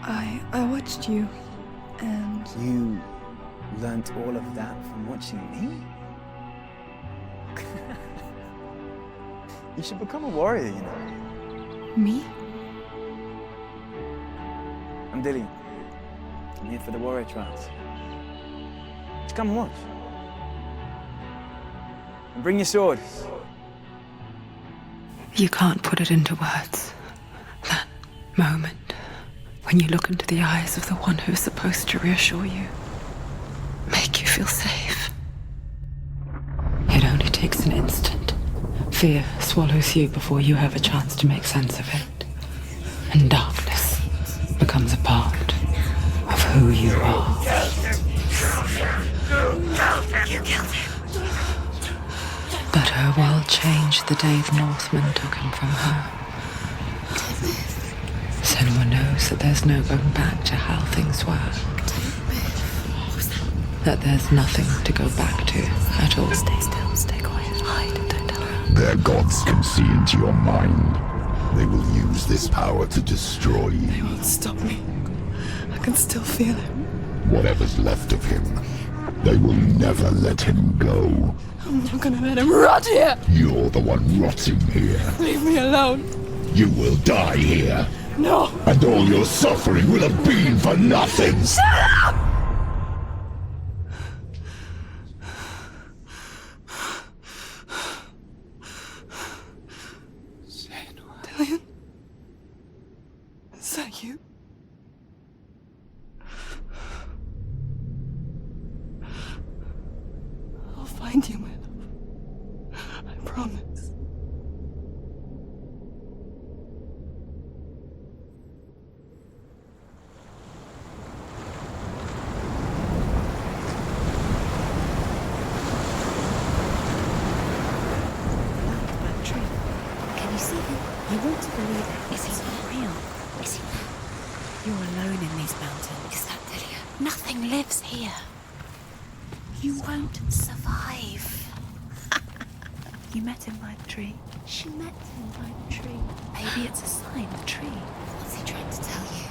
Speaker 12: I watched you, and
Speaker 11: You learnt all of that from watching me? You should become a warrior, you know.
Speaker 12: me?
Speaker 11: I'm Dillian. I'm here for the warrior trials. Just come and watch. And bring your sword.
Speaker 1: You can't put it into words. That moment when you look into the eyes of the one who's supposed to reassure you, make you feel safe. It only takes an instant. Fear swallows you before you have a chance to make sense of it. And darkness becomes a part of who you are.
Speaker 5: You killed him.
Speaker 1: But her world changed the day the Northmen took him from her. Senua knows that there's no going back to how things were. That there's nothing to go back to at all.
Speaker 5: Stay still, stay quiet, hide, don't tell her.
Speaker 10: Their gods can see into your mind. They will use this power to destroy you.
Speaker 12: They won't stop me. I can still feel him.
Speaker 10: Whatever's left of him, they will never let him go.
Speaker 12: I'm not gonna let him rot here.
Speaker 10: You're the one rotting here.
Speaker 12: Leave me alone.
Speaker 10: You will die here.
Speaker 12: No.
Speaker 10: And all your suffering will have been for nothing.
Speaker 12: Shut up! find you, my love. I promise.
Speaker 1: Can you see him? I want to believe it. Is he not real? Is he not? You're alone in these mountains. Is that Delia? Nothing lives here. You won't survive. You met him by the tree. She met him by the tree. Maybe it's a sign, the tree. What's he trying to tell you?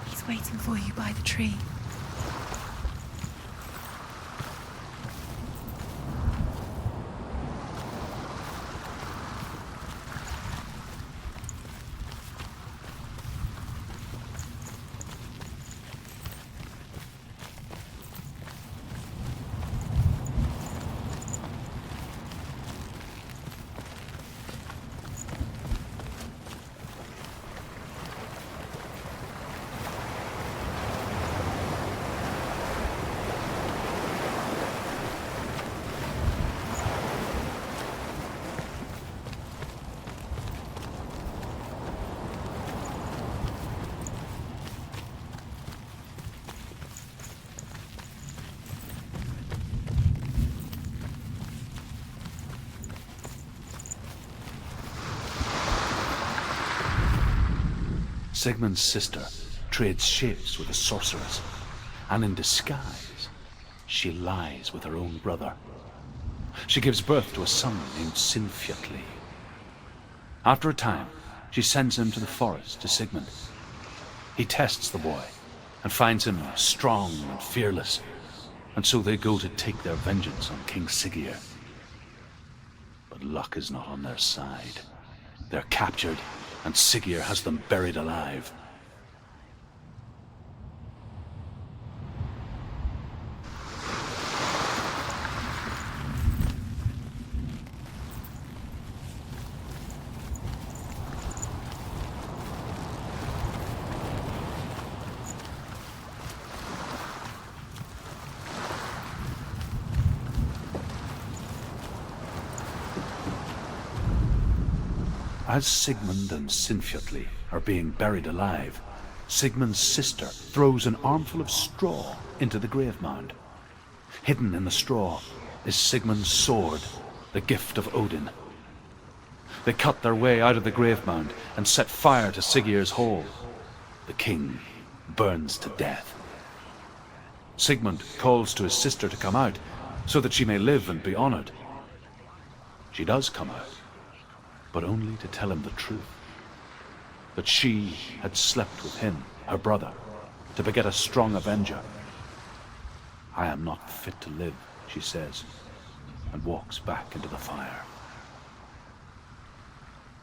Speaker 1: He's waiting for you by the tree.
Speaker 4: Sigmund's sister trades shapes with a sorceress, and in disguise, she lies with her own brother. She gives birth to a son named Sinfjotli. After a time, she sends him to the forest to Sigmund. He tests the boy and finds him strong and fearless, and so they go to take their vengeance on King Siggeir. But luck is not on their side. They're captured, and Siggeir has them buried alive. As Sigmund and Sinfjotli are being buried alive, Sigmund's sister throws an armful of straw into the grave mound. Hidden in the straw is Sigmund's sword, the gift of Odin. They cut their way out of the grave mound and set fire to Siggeir's hole. The king burns to death. Sigmund calls to his sister to come out so that she may live and be honored. She does come out, but only to tell him the truth. That she had slept with him, her brother, to beget a strong avenger. I am not fit to live, she says, and walks back into the fire.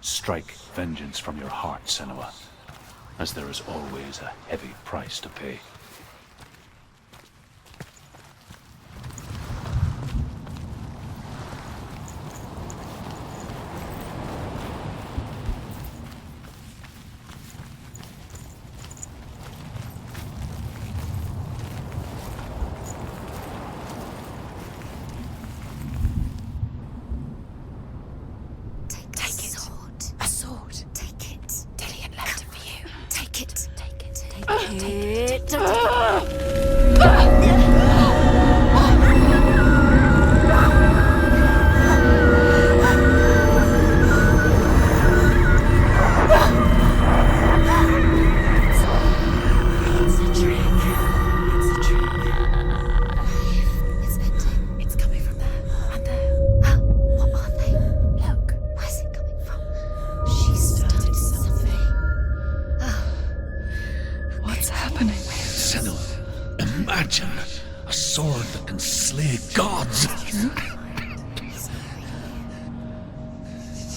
Speaker 4: Strike vengeance from your heart, Senua, as there is always a heavy price to pay.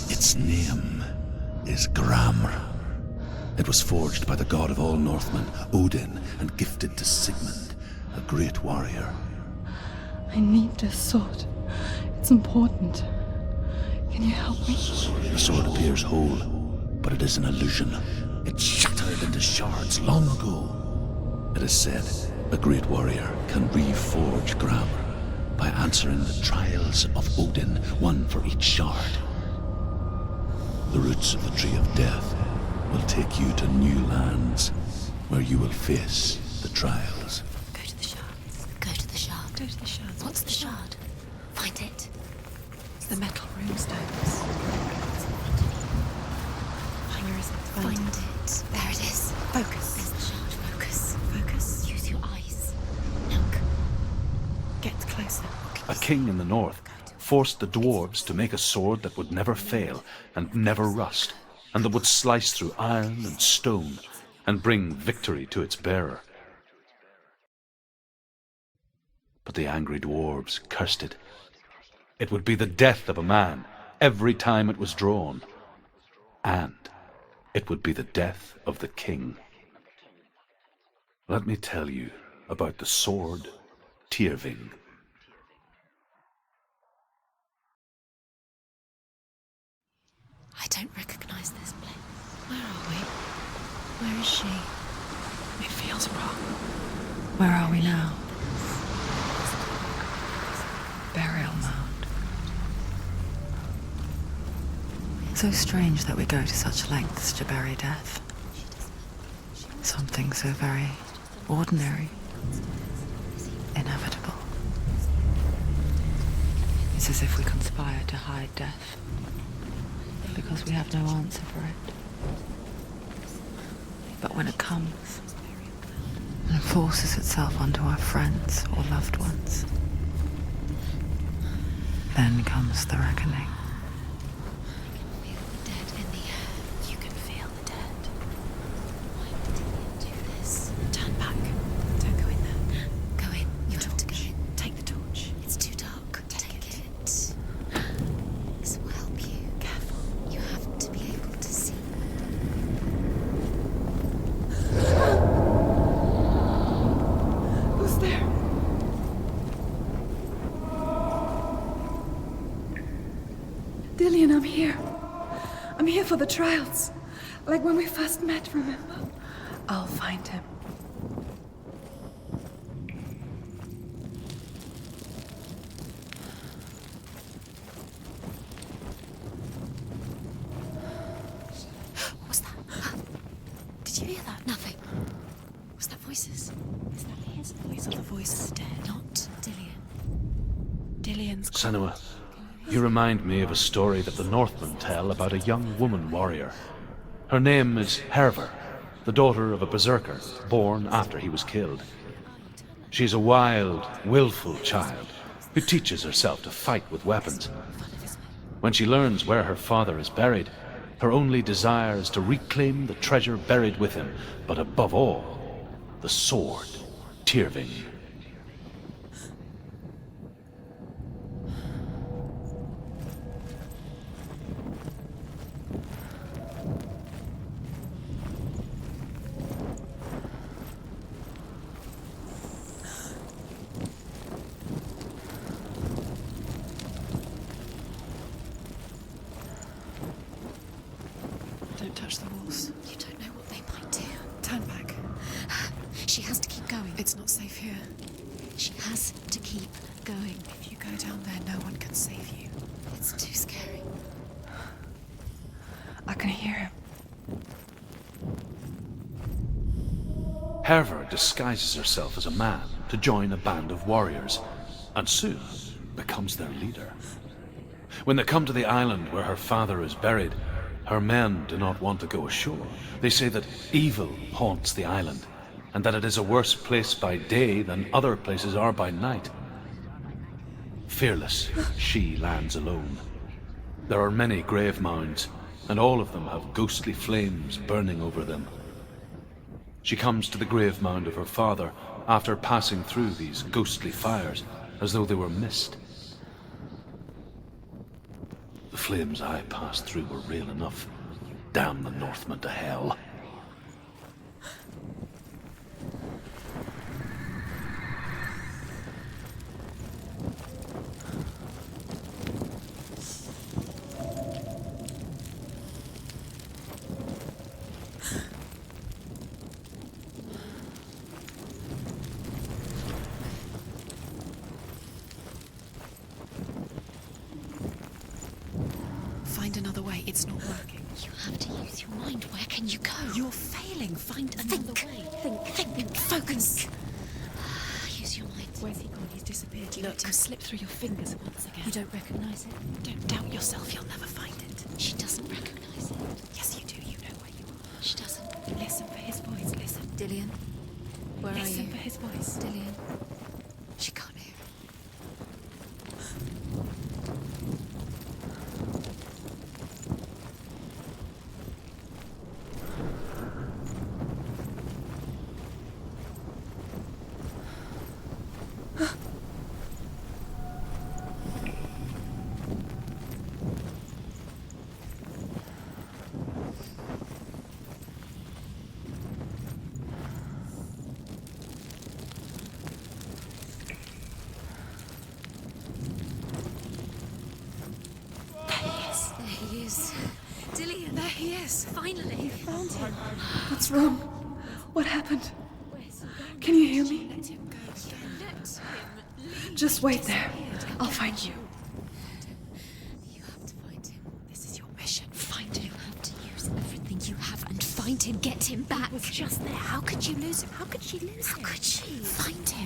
Speaker 4: Its name is Gramr. It was forged by the god of all Northmen, Odin, and gifted to Sigmund, a great warrior.
Speaker 12: I need this sword. It's important. Can you help me?
Speaker 4: The sword appears whole, but it is an illusion. It shattered into shards long ago. It is said a great warrior can reforge Gramr,
Speaker 3: by answering the trials of Odin, one for each shard. The roots of the Tree of Death will take you to new lands where you will face the trials.
Speaker 5: Go to the shards. Go to the shard.
Speaker 2: Go to the shards.
Speaker 5: What's the shard? Find it.
Speaker 2: It's the metal runestones. Where is it?
Speaker 5: Find it. There it is.
Speaker 2: Focus.
Speaker 5: There's the shard. Focus.
Speaker 2: Focus.
Speaker 5: Use your eyes. Look.
Speaker 2: Get closer.
Speaker 4: A king in the north forced the dwarves to make a sword that would never fail and never rust, and that would slice through iron and stone and bring victory to its bearer. But the angry dwarves cursed it. It would be the death of a man every time it was drawn, and it would be the death of the king. Let me tell you about the sword Tyrving.
Speaker 5: I don't recognize this place.
Speaker 2: Where are we? Where is she? It feels wrong.
Speaker 1: Where are we now? Burial mound. So strange that we go to such lengths to bury death. Something so very ordinary, inevitable. It's as if we conspire to hide death, because we have no answer for it. But when it comes and forces itself onto our friends or loved ones, then comes the reckoning.
Speaker 5: Feel the dead in the air. You can feel the dead. Why did he do this?
Speaker 2: Turn back. Don't go in there.
Speaker 5: Go in. You have to go in.
Speaker 2: Take the torch.
Speaker 5: It's too dark. Take it. This will help you.
Speaker 2: Careful.
Speaker 5: You have to be able to see.
Speaker 12: Who's there? Dillian, I'm here. I'm here for the trials. Like when we first met, remember? I'll find him.
Speaker 5: What was that? Did you hear that? Nothing. Was that voices?
Speaker 2: Is that his voice or the voice dead?
Speaker 5: Not Dillian.
Speaker 2: Dillian's
Speaker 4: Senua, you remind me of a story that the Northmen tell about a young woman warrior. Her name is Hervor, the daughter of a berserker born after he was killed. She's a wild, willful child who teaches herself to fight with weapons. When she learns where her father is buried, her only desire is to reclaim the treasure buried with him, but above all, the sword, Tyrving.
Speaker 2: Don't touch the walls.
Speaker 5: You don't know what they might do.
Speaker 2: Turn back.
Speaker 5: She has to keep going.
Speaker 2: It's not safe here.
Speaker 5: She has to keep going.
Speaker 2: If you go down there, no one can save you.
Speaker 5: It's too scary.
Speaker 12: I can hear him.
Speaker 4: Hervor disguises herself as a man to join a band of warriors, and soon becomes their leader. When they come to the island where her father is buried, her men do not want to go ashore. They say that evil haunts the island, and that it is a worse place by day than other places are by night. Fearless, she lands alone. There are many grave mounds, and all of them have ghostly flames burning over them. She comes to the grave mound of her father after passing through these ghostly fires, as though they were mist. The flames I passed through were real enough. Damn the Northmen to hell.
Speaker 2: It's not working.
Speaker 5: You have to use your mind. Where can you go?
Speaker 2: You're failing. Find another way.
Speaker 5: Think. Focus. Use your mind.
Speaker 2: Where's he gone? He's disappeared. You let him slip through your fingers once again. You don't recognize it? Don't doubt yourself. You'll never find it.
Speaker 5: She doesn't recognize it.
Speaker 2: Yes, you do. You know where you are.
Speaker 5: She doesn't.
Speaker 2: Listen for his voice. Listen.
Speaker 5: Dillian, where are you?
Speaker 2: Listen for his voice.
Speaker 5: Dillian. She can't hear. There he is. Dillian, there he is. Finally.
Speaker 12: You found him. What's wrong? What happened? Can you hear me?
Speaker 2: Let him go. Let him leave.
Speaker 12: Just wait there. I'll find you.
Speaker 5: You have to find him.
Speaker 2: This is your mission. Find him.
Speaker 5: You have to use everything you have and find him. Get him back.
Speaker 2: He was just there. How could you lose him? How could she lose him?
Speaker 5: How could she?
Speaker 2: Find him.